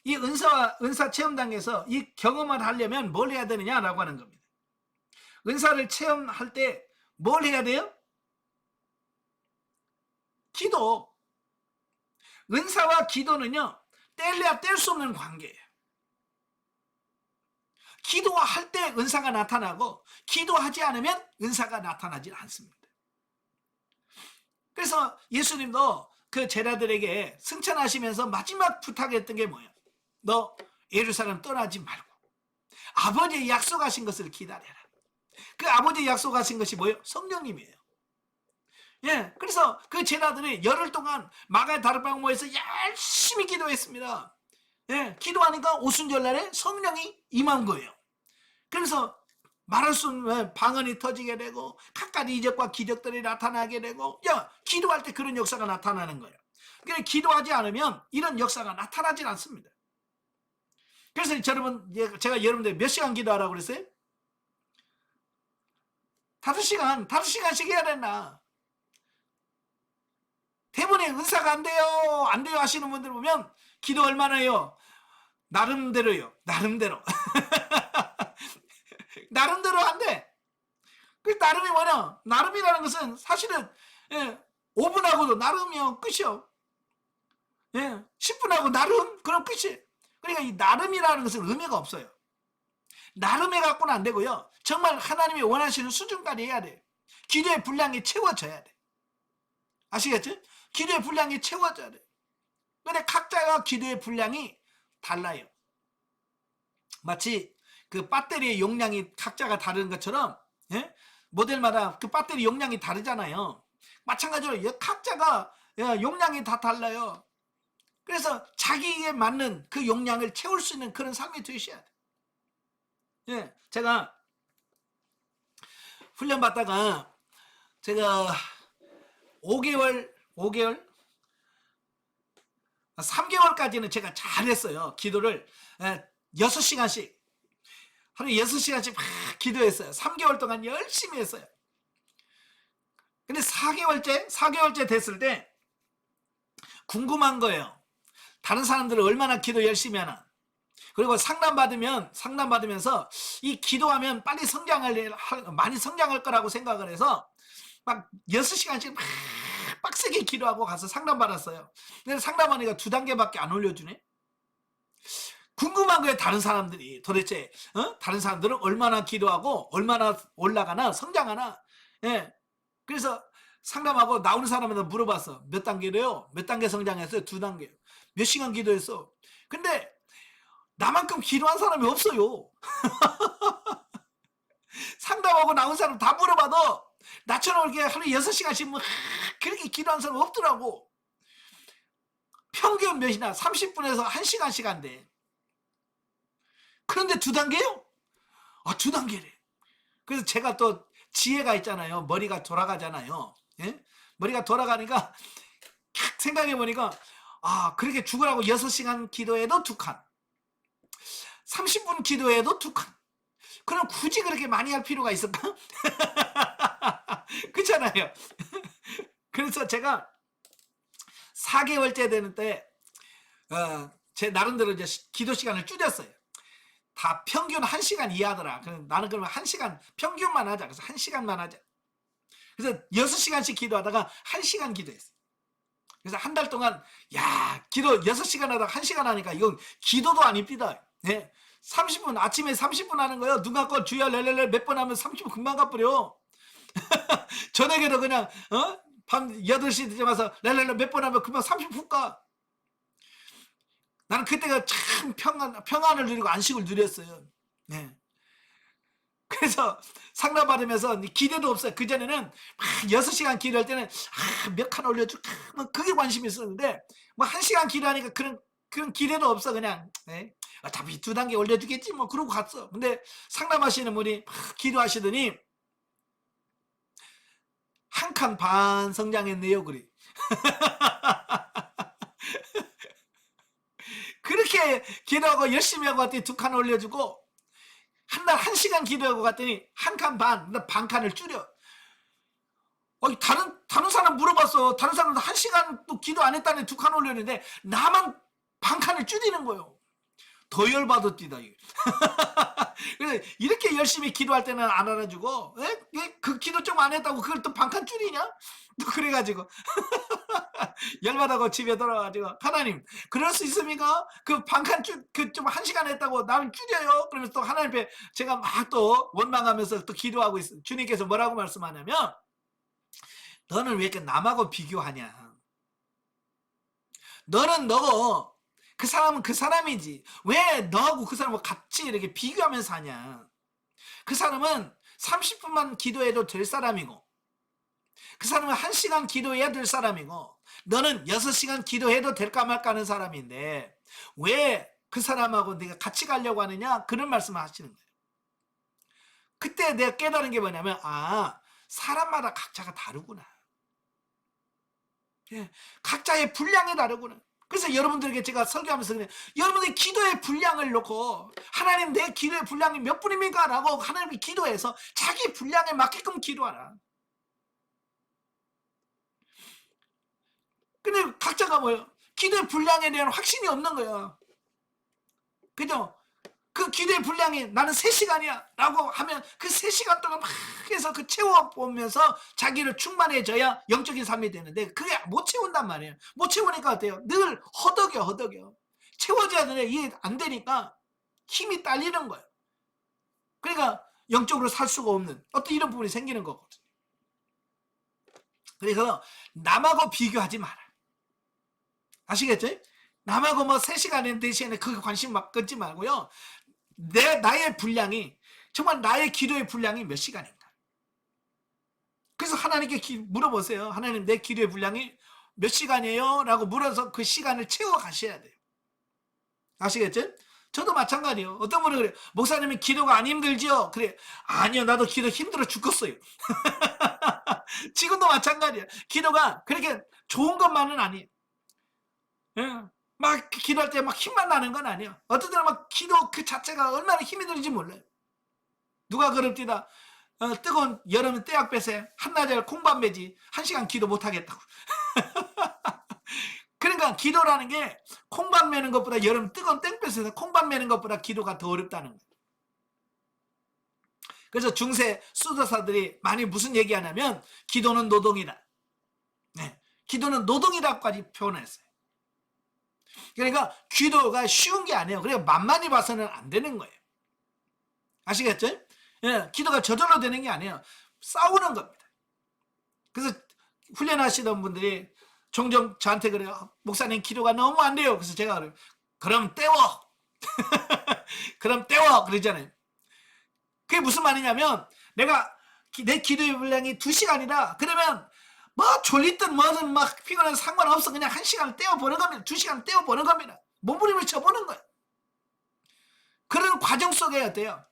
이 은사 체험 단계에서 이 경험을 하려면 뭘 해야 되느냐라고 하는 겁니다. 은사를 체험할 때 뭘 해야 돼요? 기도. 은사와 기도는요, 뗄래야 뗄 수 없는 관계예요. 기도할 때 은사가 나타나고 기도하지 않으면 은사가 나타나지 않습니다. 그래서 예수님도 그 제자들에게 승천하시면서 마지막 부탁했던 게 뭐예요? 너 예루살렘 떠나지 말고 아버지의 약속하신 것을 기다려라. 그 아버지의 약속하신 것이 뭐예요? 성령님이에요. 예, 그래서 그 제자들이 열흘 동안 마가의 다락방 모여서 열심히 기도했습니다. 예, 기도하니까 오순절날에 성령이 임한 거예요. 그래서 말할 수 없는 방언이 터지게 되고 각가지 이적과 기적들이 나타나게 되고, 기도할 때 그런 역사가 나타나는 거예요. 그러니까 기도하지 않으면 이런 역사가 나타나지 않습니다. 그래서 제가 여러분들 몇 시간 기도하라고 그랬어요? 5시간씩 해야 된다. 대부분의 은사가 안 돼요 하시는 분들 보면 기도 얼마나 해요? 나름대로요. 나름대로 안 돼. 그 나름이 뭐냐? 나름이라는 것은 사실은 5분 하고도 나름이요 끝이요. 10분 하고 나름 그럼 끝이. 그러니까 이 나름이라는 것은 의미가 없어요. 나름해 갖고는 안 되고요. 정말 하나님이 원하시는 수준까지 해야 돼. 기도의 분량이 채워져야 돼. 아시겠죠? 기도의 분량이 채워져야 돼. 근데 각자가 기도의 분량이 달라요. 마치 그 배터리의 용량이 각자가 다른 것처럼, 모델마다 그 배터리 용량이 다르잖아요. 마찬가지로 각자가 용량이 다 달라요. 그래서 자기에 맞는 그 용량을 채울 수 있는 그런 삶이 되셔야 돼. 제가 훈련 받다가 제가 3개월까지는 제가 잘했어요. 기도를 6시간씩 하루에 6시간씩 막 기도했어요. 3개월 동안 열심히 했어요. 근데 4개월째 됐을 때 궁금한 거예요. 다른 사람들은 얼마나 기도 열심히 하나. 그리고 상담받으면서 이 기도하면 빨리 많이 성장할 거라고 생각을 해서 막 6시간씩 막 빡세게 기도하고 가서 상담받았어요. 근데 상담하니까 2단계밖에 안 올려주네? 궁금한 거예요, 다른 사람들이. 도대체, 다른 사람들은 얼마나 기도하고, 얼마나 올라가나, 성장하나. 예. 그래서 상담하고 나오는 사람한테 물어봤어. 몇 단계래요? 몇 단계 성장했어요? 2단계. 몇 시간 기도했어? 근데, 나만큼 기도한 사람이 없어요. 상담하고 나온 사람 다 물어봐도, 나처럼 이렇게 하루에 6시간씩 뭐, 그렇게 기도한 사람 없더라고. 평균 몇이나 30분에서 1시간씩 한대. 그런데 2단계요? 아, 2단계래. 그래서 제가 또 지혜가 있잖아요. 머리가 돌아가잖아요. 예? 머리가 돌아가니까 생각해보니까 그렇게 죽으라고 6시간 기도해도 2칸, 30분 기도해도 2칸. 그럼 굳이 그렇게 많이 할 필요가 있을까? 그렇잖아요. 그래서 제가 4개월째 되는 때 제 나름대로 이제 기도 시간을 줄였어요. 다 평균 1시간 이하더라. 나는 그러면 1시간 평균만 하자. 그래서 1시간만 하자. 그래서 6시간씩 기도하다가 1시간 기도했어. 그래서 한 달 동안 기도 6시간 하다가 1시간 하니까 이건 기도도 아닙니다. 네. 30분 아침에 30분 하는 거예요. 눈 감고 주여 렐렐렐 몇 번 하면 30분 금방 가버려. 저녁에도 그냥 밤 8시 되자 와서 렐렐렐 몇 번 하면 금방 30분 가. 나는 그때가 참 평안을 누리고 안식을 누렸어요. 네. 그래서 상담받으면서 기대도 없어요. 그전에는 막 6시간 기도할 때는 몇 칸 올려줄까? 뭐 그게 관심이 있었는데 뭐 1시간 기도하니까 그런 기대도 없어. 그냥 어차피 2단계 올려주겠지 뭐 그러고 갔어. 근데 상담하시는 분이 막 기도하시더니 1칸 반 성장했네요. 그래. 그렇게 기도하고 열심히 하고 갔더니 2칸 올려주고 한 달 1시간 기도하고 갔더니 1칸 반 칸을 줄여. 다른 사람 물어봤어. 다른 사람도 1시간 또 기도 안 했다니 2칸 올렸는데 나만 반 칸을 줄이는 거예요. 더 열받았디다. 그래서 이렇게 열심히 기도할 때는 안 알아주고 그 기도 좀 안 했다고 그걸 또 반 칸 줄이냐? 또 그래가지고 열받아고 집에 돌아가지고 하나님 그럴 수 있습니까? 그 반칸 좀 1시간 했다고 나를 줄여요. 그러면서 또 하나님 앞에 제가 막 또 원망하면서 또 기도하고 있어요. 주님께서 뭐라고 말씀하냐면 너는 왜 이렇게 남하고 비교하냐? 너는 너고 그 사람은 그 사람이지 왜 너하고 그 사람하고 같이 이렇게 비교하면서 하냐? 그 사람은 30분만 기도해도 될 사람이고 그 사람은 1시간 기도해야 될 사람이고 너는 6시간 기도해도 될까 말까 하는 사람인데 왜 그 사람하고 네가 같이 가려고 하느냐? 그런 말씀을 하시는 거예요. 그때 내가 깨달은 게 뭐냐면 사람마다 각자가 다르구나. 각자의 분량이 다르구나. 그래서 여러분들에게 제가 설교하면서 그냥 여러분의 기도의 분량을 놓고 하나님 내 기도의 분량이 몇 분입니까? 라고 하나님께 기도해서 자기 분량에 맞게끔 기도하라. 근데 각자가 뭐예요? 기도의 분량에 대한 확신이 없는 거예요. 그죠? 그 기도의 분량이 나는 3시간이야 라고 하면 그 3시간 동안 막 해서 그 채워보면서 자기를 충만해져야 영적인 삶이 되는데 그게 못 채운단 말이에요. 못 채우니까 어때요? 늘 허덕여. 채워져야 되는데 이게 안 되니까 힘이 딸리는 거예요. 그러니까 영적으로 살 수가 없는 어떤 이런 부분이 생기는 거거든요. 그래서 남하고 비교하지 마라. 아시겠죠? 남하고 뭐 3시간에 4시간에 그 관심 막 끊지 말고요. 나의 분량이 정말 나의 기도의 분량이 몇 시간인가? 그래서 하나님께 물어보세요. 하나님 내 기도의 분량이 몇 시간이에요? 라고 물어서 그 시간을 채워 가셔야 돼요. 아시겠죠? 저도 마찬가지예요. 어떤 분은 그래요. 목사님이 기도가 안 힘들지요? 그래. 아니요. 나도 기도 힘들어 죽겠어요. 지금도 마찬가지예요. 기도가 그렇게 좋은 것만은 아니에요. 막 기도할 때 막 힘만 나는 건 아니에요. 어떤 때는 막 기도 그 자체가 얼마나 힘이 드는지 몰라요. 누가 그럽디다. 뜨거운 여름 떼약볕에 한나절 콩밥 매지 1시간 기도 못 하겠다고. 그러니까 기도라는 게 콩밥 매는 것보다, 여름 뜨거운 땡볕에서 콩밥 매는 것보다 기도가 더 어렵다는 거예요. 그래서 중세 수도사들이 많이 무슨 얘기하냐면 기도는 노동이다. 네, 기도는 노동이다까지 표현했어요. 그러니까 기도가 쉬운 게 아니에요. 그러니까 만만히 봐서는 안 되는 거예요. 아시겠죠? 예, 기도가 저절로 되는 게 아니에요. 싸우는 겁니다. 그래서 훈련하시던 분들이 종종 저한테 그래요. 목사님 기도가 너무 안 돼요. 그래서 제가 그래요. 그럼 때워. 그럼 때워. 그러잖아요. 그게 무슨 말이냐면 내가 내 기도의 분량이 2시간이다. 그러면 뭐 졸리든 뭐든 막 피곤해도 상관없어. 그냥 1시간을 때워보는 겁니다. 2시간을 때워보는 겁니다. 몸부림을 쳐보는 거예요. 그런 과정 속에 어때요?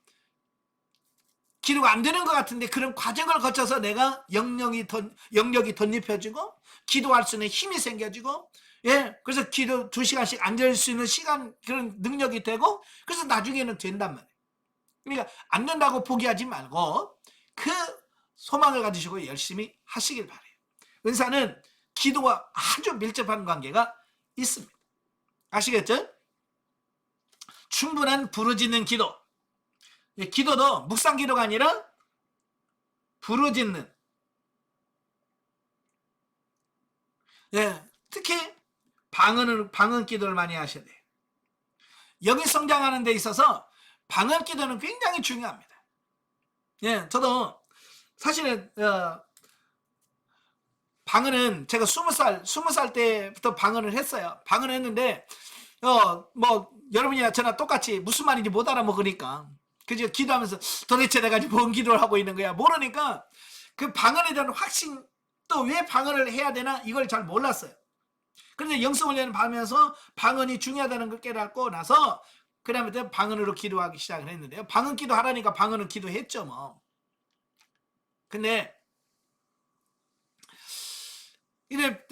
기도가 안 되는 것 같은데 그런 과정을 거쳐서 내가 영역이 덧입혀지고 기도할 수 있는 힘이 생겨지고, 예, 그래서 기도 2시간씩 앉을 수 있는 시간, 그런 능력이 되고, 그래서 나중에는 된단 말이에요. 그러니까 안 된다고 포기하지 말고 그 소망을 가지시고 열심히 하시길 바래요. 은사는 기도와 아주 밀접한 관계가 있습니다. 아시겠죠? 충분한 부르짖는 기도. 기도도 묵상 기도가 아니라 부르짖는. 예, 특히 방언 기도를 많이 하셔야 돼요. 영이 성장하는 데 있어서 방언 기도는 굉장히 중요합니다. 예, 저도 사실은 방언은 제가 20살 때부터 방언을 했어요. 방언을 했는데 뭐 여러분이나 저나 똑같이 무슨 말인지 못 알아먹으니까, 그죠? 기도하면서 도대체 내가 지금 뭔 기도를 하고 있는 거야 모르니까 그 방언에 대한 확신, 또 왜 방언을 해야 되나 이걸 잘 몰랐어요. 그런데 영성훈련을 받으면서 방언이 중요하다는 걸 깨닫고 나서 그 다음에 방언으로 기도하기 시작을 했는데요. 방언 기도 하라니까 방언은 기도했죠 뭐. 근데 이래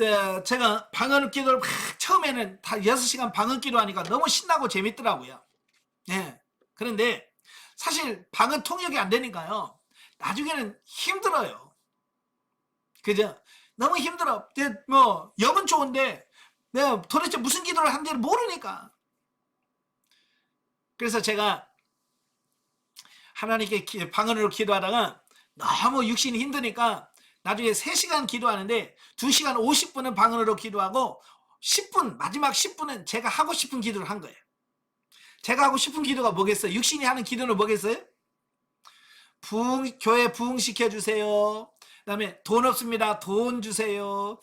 제가 방언 기도를 막 처음에는 다 6시간 방언 기도하니까 너무 신나고 재밌더라고요. 예. 그런데 사실 방언 통역이 안 되니까요, 나중에는 힘들어요. 그죠? 너무 힘들어. 뭐 영은 좋은데 내가 도대체 무슨 기도를 하는지를 모르니까. 그래서 제가 하나님께 방언으로 기도하다가 너무 육신이 힘드니까 나중에 3시간 기도하는데 2시간 50분은 방언으로 기도하고 10분, 마지막 10분은 제가 하고 싶은 기도를 한 거예요. 제가 하고 싶은 기도가 뭐겠어요? 육신이 하는 기도는 뭐겠어요? 교회 부흥시켜주세요. 그 다음에 돈 없습니다. 돈 주세요.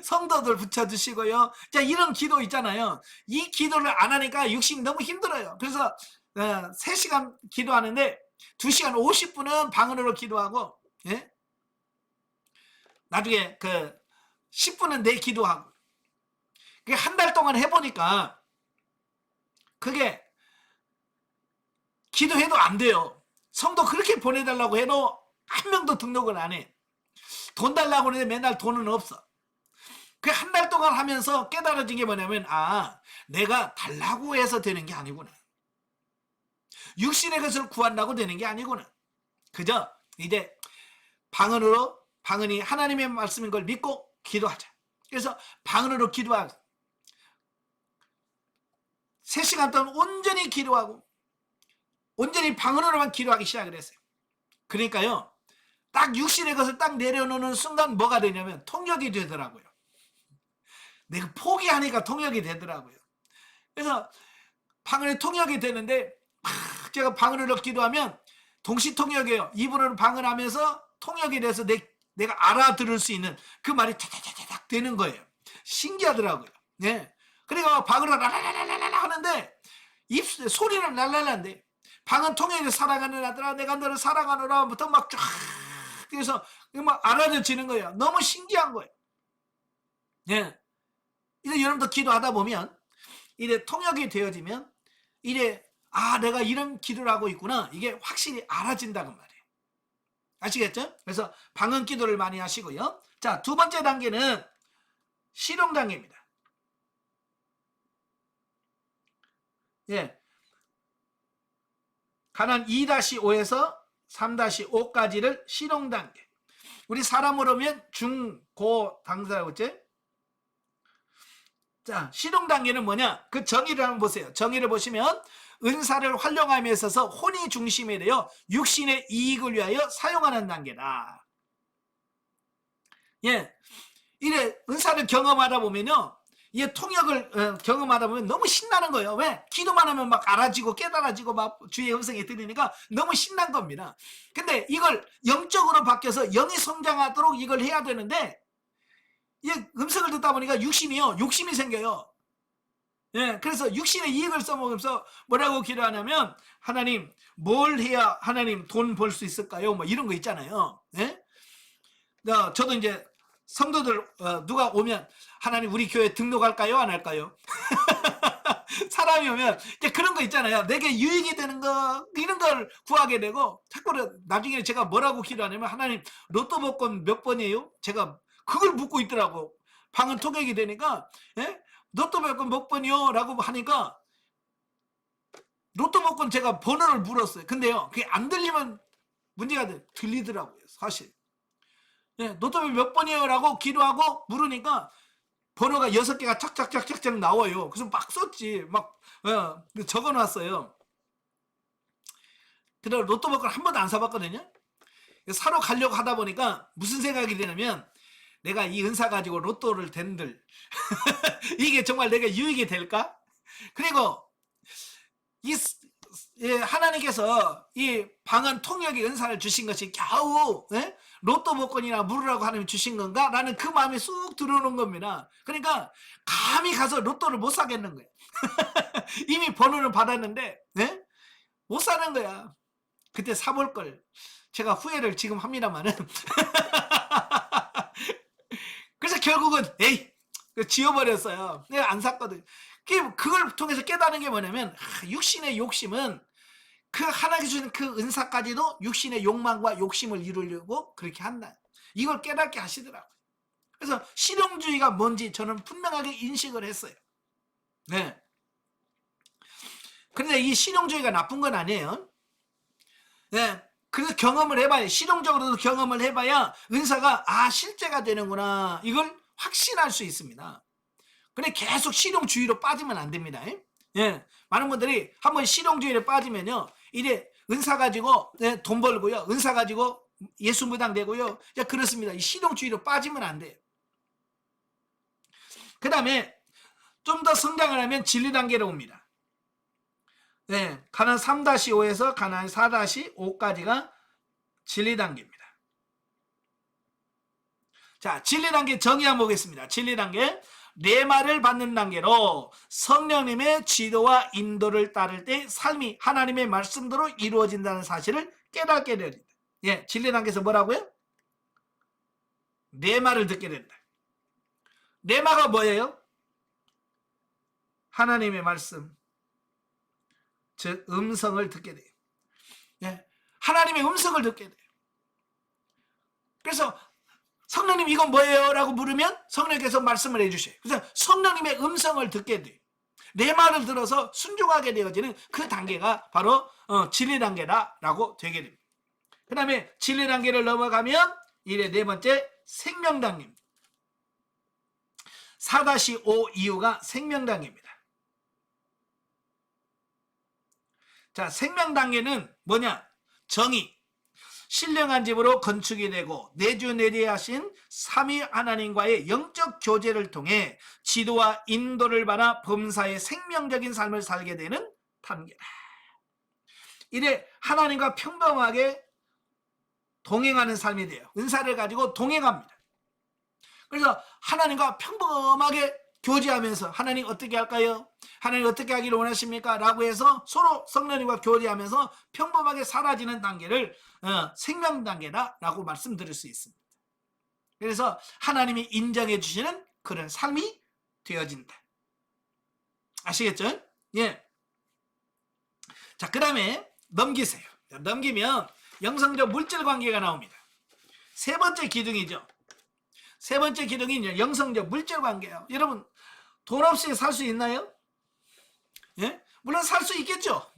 성도들 붙여주시고요. 자, 이런 기도 있잖아요. 이 기도를 안 하니까 육신이 너무 힘들어요. 그래서 3시간 기도하는데 2시간 50분은 방언으로 기도하고, 예? 나중에 10분은 내 기도하고. 그게 한 달 동안 해보니까 그게 기도해도 안 돼요. 성도 그렇게 보내달라고 해도 한 명도 등록을 안 해. 돈 달라고 하는데 맨날 돈은 없어. 그 한 달 동안 하면서 깨달아진 게 뭐냐면, 내가 달라고 해서 되는 게 아니구나. 육신의 것을 구한다고 되는 게 아니구나. 그저 이제 방언이 하나님의 말씀인 걸 믿고 기도하자. 그래서 방언으로 기도하고 3시간 동안 온전히 기도하고 온전히 방언으로만 기도하기 시작을 했어요. 그러니까요, 딱 육신의 것을 딱 내려놓는 순간 뭐가 되냐면 통역이 되더라고요. 내가 포기하니까 통역이 되더라고요. 그래서 방언이 통역이 되는데 제가 방언으로 기도하면 동시 통역이에요. 입으로는 방언하면서 통역이 돼서 내가 알아들을 수 있는 그 말이 타닥타닥 되는 거예요. 신기하더라고요. 네. 그러니까 방언으로 라라라라라 하는데 소리는 랄랄란데, 방언 통역이 사랑하는 아들아 내가 너를 사랑하노라부터 막 쫙 그래서 막 알아들지는 거예요. 너무 신기한 거예요. 예. 이제 여러분도 기도하다 보면 이래 통역이 되어지면 이래 내가 이런 기도를 하고 있구나, 이게 확실히 알아진다고 말이에요. 아시겠죠? 그래서 방언 기도를 많이 하시고요. 자, 2번째 단계는 실용 단계입니다. 예. 가난 2-5에서 3-5까지를 실용 단계. 우리 사람으로 하면 중, 고 당사라고 했지? 자, 실용 단계는 뭐냐? 그 정의를 한번 보세요. 정의를 보시면 은사를 활용함에 있어서 혼이 중심이 되어 육신의 이익을 위하여 사용하는 단계다. 예, 이래 은사를 경험하다 보면요, 이 통역을 경험하다 보면 너무 신나는 거예요. 왜? 기도만 하면 막 알아지고 깨달아지고 막 주의 음성이 들리니까 너무 신난 겁니다. 근데 이걸 영적으로 바뀌어서 영이 성장하도록 이걸 해야 되는데, 이 음성을 듣다 보니까 육신이요, 욕심이 생겨요. 예, 그래서 육신의 이익을 써먹으면서 뭐라고 기도하냐면, 하나님, 뭘 해야 하나님 돈 벌 수 있을까요? 뭐 이런 거 있잖아요. 예? 저도 이제 성도들 누가 오면, 하나님 우리 교회 등록할까요? 안 할까요? 사람이 오면 이제 그런 거 있잖아요. 내게 유익이 되는 거, 이런 걸 구하게 되고, 자꾸 나중에 제가 뭐라고 기도하냐면, 하나님 로또 복권 몇 번이에요? 제가 그걸 묻고 있더라고. 방은 통역이 되니까, 예? 로또 복권 몇 번이요? 라고 하니까, 로또 복권 제가 번호를 물었어요. 근데요, 그게 안 들리면 문제가 들리더라고요, 사실. 예, 로또 몇 번이에요? 라고 기도하고 물으니까 번호가 6개가 착착착착착 나와요. 그래서 막 썼지. 막 적어놨어요. 그래서 로또 복권 한 번도 안 사봤거든요. 사러 가려고 하다 보니까 무슨 생각이 드냐면, 내가 이 은사 가지고 로또를 댄들 이게 정말 내가 유익이 될까? 그리고 하나님께서 이 방언 통역의 은사를 주신 것이 겨우 로또 복권이나 물으라고 하나님 주신 건가? 라는 그 마음이 쑥 들어오는 겁니다. 그러니까 감히 가서 로또를 못 사겠는 거예요. 이미 번호는 받았는데 못 사는 거야. 그때 사볼 걸. 제가 후회를 지금 합니다만은 그래서 결국은 지워버렸어요. 내가 안 샀거든. 그걸 통해서 깨달은 게 뭐냐면, 육신의 욕심은 그 하나님께 주신 그 은사까지도 육신의 욕망과 욕심을 이루려고 그렇게 한다. 이걸 깨닫게 하시더라고요. 그래서 실용주의가 뭔지 저는 분명하게 인식을 했어요. 네. 그런데 이 실용주의가 나쁜 건 아니에요. 네. 그래서 경험을 해봐야, 실용적으로도 경험을 해봐야 은사가 실제가 되는구나, 이걸 확신할 수 있습니다. 근데 계속 실용주의로 빠지면 안 됩니다. 예. 많은 분들이 한번 실용주의로 빠지면요, 이제 은사 가지고 돈 벌고요, 은사 가지고 예수 무당 되고요. 그렇습니다. 이 실용주의로 빠지면 안 돼요. 그 다음에 좀 더 성장을 하면 진리 단계로 옵니다. 네, 가난 3-5에서 가난 4-5까지가 진리 단계입니다. 자, 진리 단계 정의 한번 보겠습니다. 진리 단계, 내 말을 받는 단계로 성령님의 지도와 인도를 따를 때 삶이 하나님의 말씀대로 이루어진다는 사실을 깨닫게 됩니다. 예, 진리 단계에서 뭐라고요? 내 말을 듣게 된다. 내 말가 뭐예요? 하나님의 말씀, 즉 음성을 듣게 돼요. 예, 하나님의 음성을 듣게 돼요. 그래서 성령님 이건 뭐예요? 라고 물으면 성령께서 말씀을 해주셔요. 그래서 성령님의 음성을 듣게 돼요. 내 말을 들어서 순종하게 되어지는 그 단계가 바로 진리 단계다라고 되게 됩니다. 그 다음에 진리 단계를 넘어가면 이래 네 번째 생명 단계입니다. 4-5 이후가 생명 단계입니다. 자, 생명 단계는 뭐냐? 정의, 신령한 집으로 건축이 되고 내주내리하신 삼위 하나님과의 영적 교제를 통해 지도와 인도를 받아 범사의 생명적인 삶을 살게 되는 단계다. 이래 하나님과 평범하게 동행하는 삶이 돼요. 은사를 가지고 동행합니다. 그래서 하나님과 평범하게 교제하면서, 하나님 어떻게 할까요? 하나님 어떻게 하기를 원하십니까? 라고 해서 서로 성령님과 교제하면서 평범하게 사라지는 단계를 생명 단계다 라고 말씀드릴 수 있습니다. 그래서 하나님이 인정해 주시는 그런 삶이 되어진다. 아시겠죠? 예. 자, 그 다음에 넘기세요. 넘기면 영성적 물질 관계가 나옵니다. 세 번째 기둥이죠. 세 번째 기둥이 영성적 물질 관계예요. 여러분, 돈 없이 살 수 있나요? 예? 물론 살 수 있겠죠.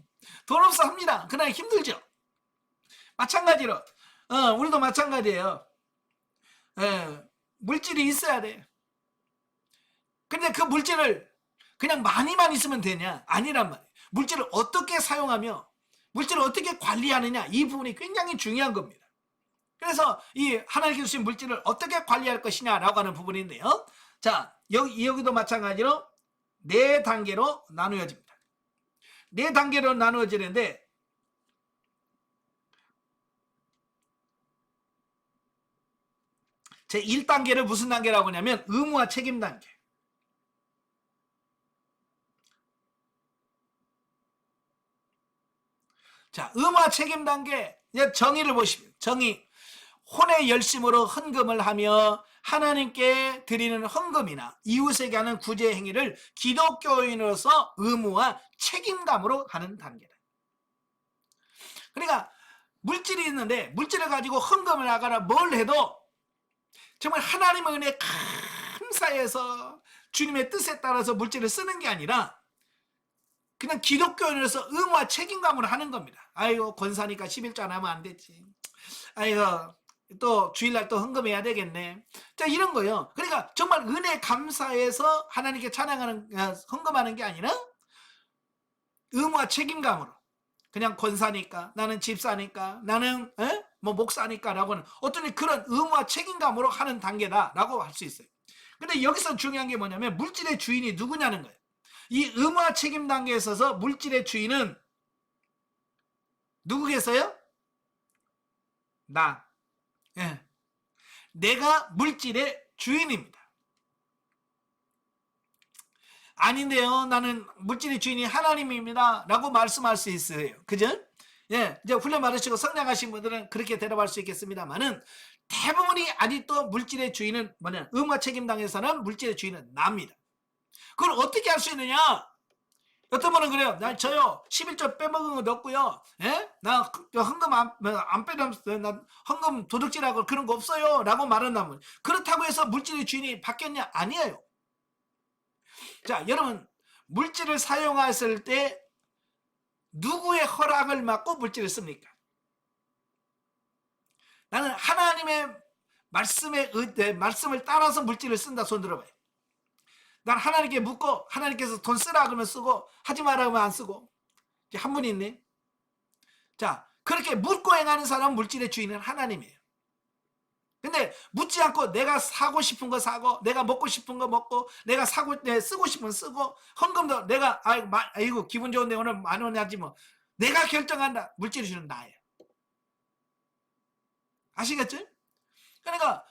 돈 없어 합니다. 그러나 힘들죠. 마찬가지로 우리도 마찬가지예요. 예, 물질이 있어야 돼. 근데 그 물질을 그냥 많이만 있으면 되냐? 아니란 말이에요. 물질을 어떻게 사용하며 물질을 어떻게 관리하느냐, 이 부분이 굉장히 중요한 겁니다. 그래서 이 하나님께서 주신 물질을 어떻게 관리할 것이냐라고 하는 부분인데요. 자, 여기도 마찬가지로 네 단계로 나누어집니다. 네 단계로 나누어지는데, 제 1단계를 무슨 단계라고 하냐면 의무와 책임 단계. 자, 의무와 책임 단계, 정의를 보시면, 정의. 혼의 열심으로 헌금을 하며 하나님께 드리는 헌금이나 이웃에게 하는 구제 행위를 기독교인으로서 의무와 책임감으로 하는 단계다. 그러니까 물질이 있는데 물질을 가지고 헌금을 하거나 뭘 해도 정말 하나님의 은혜에 감사해서 주님의 뜻에 따라서 물질을 쓰는 게 아니라 그냥 기독교인으로서 의무와 책임감으로 하는 겁니다. 아이고, 권사니까 11조 안 하면 안 되지. 아이고, 또 주일날 또 헌금해야 되겠네. 자, 이런 거예요. 그러니까 정말 은혜 감사해서 하나님께 찬양하는, 헌금하는 게 아니라 의무와 책임감으로, 그냥 권사니까, 나는 집사니까, 나는 뭐 목사니까라고는 어떤 그런 의무와 책임감으로 하는 단계다라고 할 수 있어요. 근데 여기서 중요한 게 뭐냐면 물질의 주인이 누구냐는 거예요. 이 의무와 책임 단계에 있어서 물질의 주인은 누구겠어요? 나. 예. 내가 물질의 주인입니다. 아닌데요, 나는 물질의 주인이 하나님입니다 라고 말씀할 수 있어요. 그죠? 예, 이제 훈련 받으시고 성장하신 분들은 그렇게 대답할 수 있겠습니다만은 대부분이 아직도 물질의 주인은 뭐냐, 의무와 책임 당에서는 물질의 주인은 납니다. 그걸 어떻게 할 수 있느냐? 어떤 분은 그래요. 저요 11조 빼먹은 거 넣었고요. 예? 나 헌금 안 빼놨어요. 나 헌금 도둑질하고 그런 거 없어요 라고 말한다면, 그렇다고 해서 물질의 주인이 바뀌었냐? 아니에요. 자, 여러분, 물질을 사용했을 때 누구의 허락을 받고 물질을 씁니까? 나는 하나님의 말씀을 따라서 물질을 쓴다. 손 들어봐요. 난 하나님께 묻고 하나님께서 돈 쓰라 그러면 쓰고 하지 마라 그러면 안 쓰고. 한 분이 있네. 자, 그렇게 묻고 행하는 사람은 물질의 주인은 하나님이에요. 근데 묻지 않고 내가 사고 싶은 거 사고, 내가 먹고 싶은 거 먹고, 내가 쓰고 싶은 거 쓰고, 헌금도 내가 아이고 기분 좋은데 오늘 10,000원 하지 뭐, 내가 결정한다. 물질을 주는 나예요. 아시겠죠? 그러니까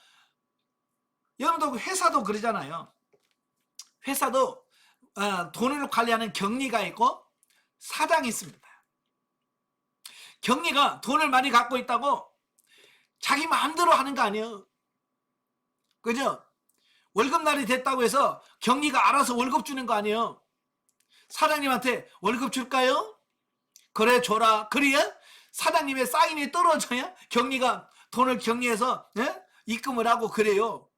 여러분도 회사도 그러잖아요. 회사도 돈을 관리하는 경리가 있고 사장이 있습니다. 경리가 돈을 많이 갖고 있다고 자기 마음대로 하는 거 아니에요. 그죠? 월급날이 됐다고 해서 경리가 알아서 월급 주는 거 아니에요. 사장님한테 월급 줄까요? 그래, 줘라. 그래야 사장님의 사인이 떨어져야 경리가 돈을 경리해서 입금을 하고 그래요.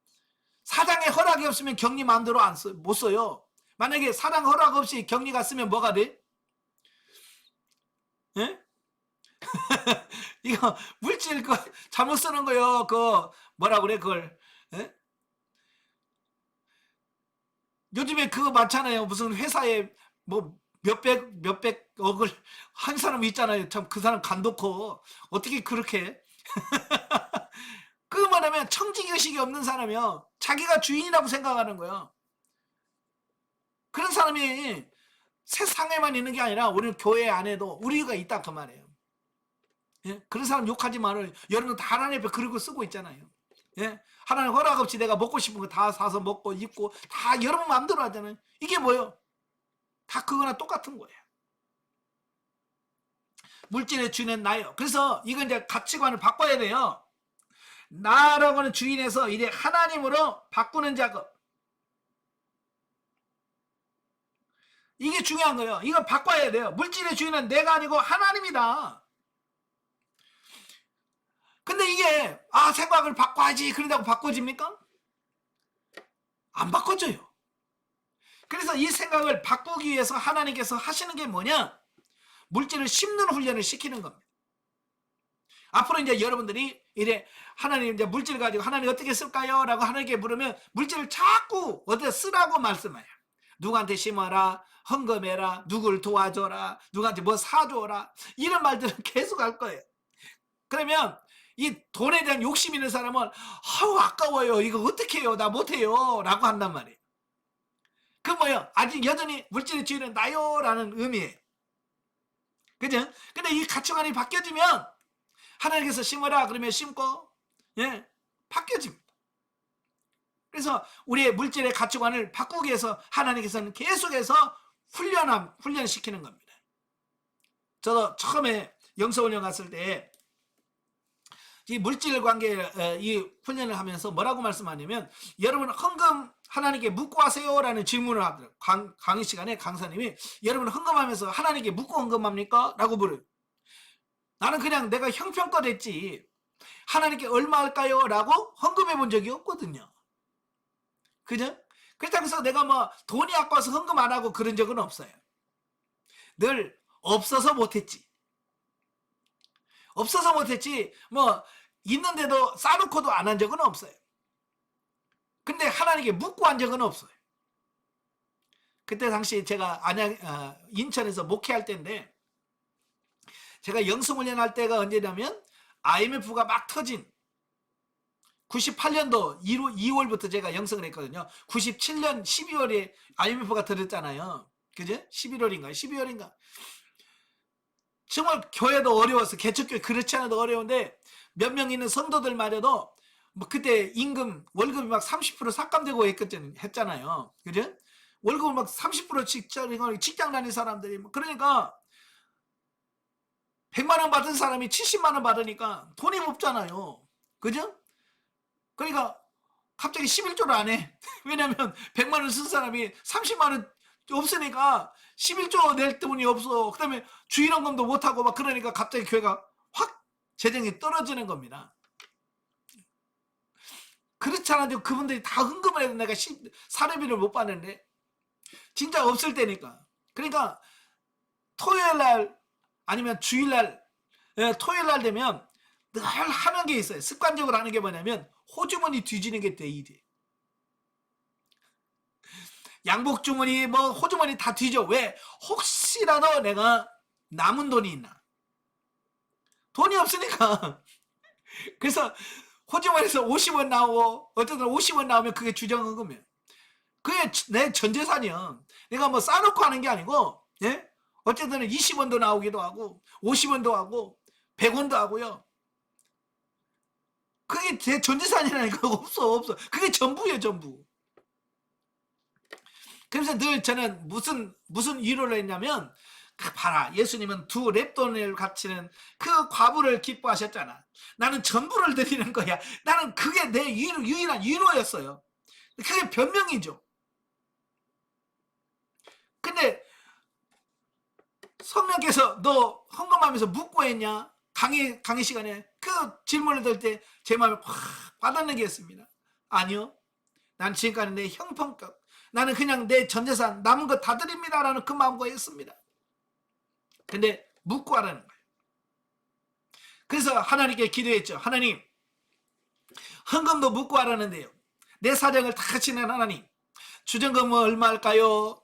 사장의 허락이 없으면 경리 마음대로 못 써요. 만약에 사장 허락 없이 경리가 쓰면 뭐가 돼? 예? 이거 물질 잘못 쓰는 거요. 뭐라 그래 그걸? 예? 요즘에 그거 많잖아요. 무슨 회사에 뭐 몇백억을 한 사람 있잖아요. 참, 그 사람 간독고 어떻게 그렇게 그거 말하면 청지의식이 없는 사람이요. 자기가 주인이라고 생각하는 거예요. 그런 사람이 세상에만 있는 게 아니라 우리 교회 안에도 우리가 있다 그 말이에요. 예? 그런 사람 욕하지 말아요. 여러분 다 하나님 앞에 그러고 쓰고 있잖아요. 예? 하나님 허락 없이 내가 먹고 싶은 거 다 사서 먹고 입고 다 여러분 마음대로 하잖아요. 이게 뭐예요? 다 그거나 똑같은 거예요. 물질의 주인은 나예요. 그래서 이건 이제 가치관을 바꿔야 돼요. 나라고 하는 주인에서 이제 하나님으로 바꾸는 작업. 이게 중요한 거예요. 이걸 바꿔야 돼요. 물질의 주인은 내가 아니고 하나님이다. 근데 이게 생각을 바꿔야지 그런다고 바꿔집니까? 안 바꿔져요. 그래서 이 생각을 바꾸기 위해서 하나님께서 하시는 게 뭐냐? 물질을 심는 훈련을 시키는 겁니다. 앞으로 이제 여러분들이 이래 하나님 이제 물질 가지고 하나님 어떻게 쓸까요? 라고 하나님께 물으면 물질을 자꾸 어디다 쓰라고 말씀해요. 누구한테 심어라, 헌금해라, 누구를 도와줘라, 누구한테 뭐 사줘라, 이런 말들은 계속 할 거예요. 그러면 이 돈에 대한 욕심 있는 사람은 아우 아까워요, 이거 어떻게 해요, 나 못해요 라고 한단 말이에요. 그 뭐예요? 아직 여전히 물질의 주인은 나요 라는 의미예요. 그죠? 근데 이 가치관이 바뀌어지면 하나님께서 심어라 그러면 심고, 예, 바뀌어집니다. 그래서 우리의 물질의 가치관을 바꾸기 위해서 하나님께서는 계속해서 훈련시키는 겁니다. 저도 처음에 영성훈련 갔을 때 이 물질 관계 이 훈련을 하면서 뭐라고 말씀하냐면, 여러분 헌금 하나님께 묻고 하세요라는 질문을 하더라고요. 강의 시간에 강사님이 여러분 헌금하면서 하나님께 묻고 헌금합니까? 라고 물어요. 나는 그냥 내가 형편껏 했지 하나님께 얼마 할까요? 라고 헌금해 본 적이 없거든요. 그죠? 그래서 내가 뭐 돈이 아까워서 헌금 안 하고 그런 적은 없어요. 늘 없어서 못했지. 없어서 못했지 뭐 있는데도 싸놓고도 안 한 적은 없어요. 근데 하나님께 묻고 한 적은 없어요. 그때 당시 제가 인천에서 목회할 때인데, 제가 영성훈련 할 때가 언제냐면 IMF가 막 터진 98년도 2월부터 제가 영성을 했거든요. 97년 12월에 IMF가 터졌잖아요. 그죠? 11월인가 12월인가. 정말 교회도 어려웠어. 개척교회 그렇지 않아도 어려운데 몇 명 있는 성도들말에도 뭐 그때 월급이 막 30% 삭감되고 했잖아요. 그죠? 월급을 막 30% 직장 다니는 사람들이 그러니까 100만 원 받은 사람이 70만 원 받으니까 돈이 없잖아요. 그죠? 그러니까 갑자기 11조를 안 해. 왜냐면 100만 원 쓴 사람이 30만 원 없으니까 11조 낼 돈이 없어. 그 다음에 주일헌금도 못하고 막 그러니까 갑자기 교회가 확 재정이 떨어지는 겁니다. 그렇지 않아도 그분들이 다 헌금을 해도 내가 사례비를 못 받는데 진짜 없을 때니까. 그러니까 토요일날 아니면 주일날, 토요일날 되면 늘 하는 게 있어요. 습관적으로 하는 게 뭐냐면 호주머니 뒤지는 게 돼. 양복 주머니 뭐 호주머니 다 뒤져. 왜? 혹시라도 내가 남은 돈이 있나. 돈이 없으니까. 그래서 호주머니에서 50원 나오고 어쨌든 50원 나오면 그게 주정헌금이에요. 그게 내 전재산이야. 내가 뭐 싸놓고 하는 게 아니고, 예? 어쨌든 20원도 나오기도 하고 50원도 하고 100원도 하고요. 그게 제 전재산이라니까. 없어. 그게 전부예요, 전부. 그래서 늘 저는 무슨 위로를 했냐면, 봐라, 예수님은 두 렙돈을 갇히는 그 과부를 기뻐하셨잖아. 나는 전부를 드리는 거야. 나는 그게 내 유일한 위로였어요. 그게 변명이죠. 근데 성령께서 너 헌금하면서 묻고 했냐? 강의 시간에 그 질문을 들 때 제 마음에 확 와닿는 게 있습니다. 아니요. 난 지금까지 내 형편껏, 나는 그냥 내 전재산 남은 거 다 드립니다라는 그 마음과 했습니다. 근데 묻고 하라는 거예요. 그래서 하나님께 기도했죠. 하나님, 헌금도 묻고 하라는데요. 내 사정을 다 치는 하나님, 주정금은 얼마 할까요?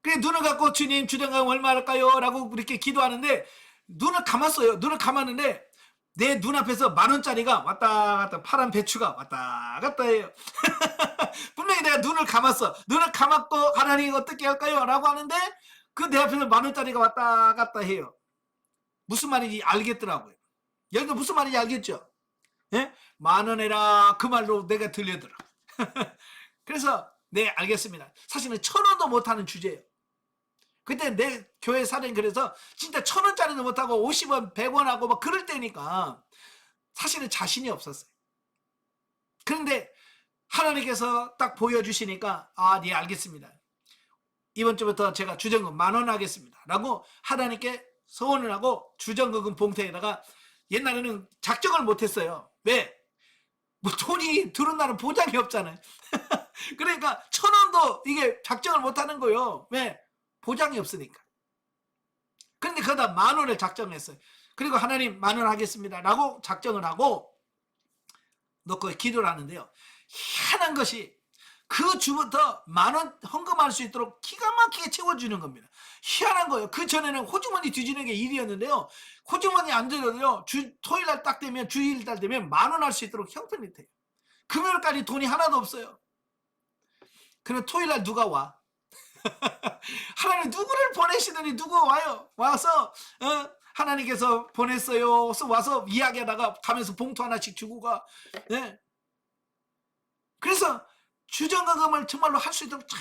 그래, 눈을 감고 주님 주정금 얼마 할까요? 라고 이렇게 기도하는데 눈을 감았어요. 눈을 감았는데 내 눈앞에서 10,000원짜리가 왔다 갔다, 파란 배추가 왔다 갔다 해요. 분명히 내가 눈을 감았어. 눈을 감았고 하나님 어떻게 할까요? 라고 하는데 그 내 앞에서 10,000원짜리가 왔다 갔다 해요. 무슨 말인지 알겠더라고요. 여러분도 무슨 말인지 알겠죠? 예? 10,000원 해라 그 말로 내가 들려들어. 그래서 네, 알겠습니다. 사실은 1,000원도 못하는 주제예요. 그때 내 교회 사례는 그래서 진짜 1,000원짜리도 못하고 50원, 100원 하고 막 그럴 때니까 사실은 자신이 없었어요. 그런데 하나님께서 딱 보여주시니까 네, 알겠습니다. 이번 주부터 제가 주정금 10,000원 하겠습니다. 라고 하나님께 서원을 하고 주정금 봉투에다가, 옛날에는 작정을 못했어요. 왜? 뭐 돈이 들어온다는 보장이 없잖아요. 그러니까 1,000원도 이게 작정을 못하는 거예요. 왜? 보장이 없으니까. 그런데 거기다 10,000원을 작정했어요. 그리고 하나님 만원하겠습니다 라고 작정을 하고 놓고 기도를 하는데요. 희한한 것이 그 주부터 10,000원 헌금할 수 있도록 기가 막히게 채워주는 겁니다. 희한한 거예요. 그 전에는 호주머니 뒤지는 게 일이었는데요. 호주머니 안 들어도요. 토요일날 딱 되면 주일날 되면 10,000원 할 수 있도록 형편이 돼요. 금요일까지 돈이 하나도 없어요. 그럼 토요일날 누가 와? 하나님 누구를 보내시더니 누구 와요? 와서 하나님께서 보냈어요. 와서 이야기하다가 가면서 봉투 하나씩 주고 가. 네. 그래서 주정금을 정말로 할 수 있도록 잘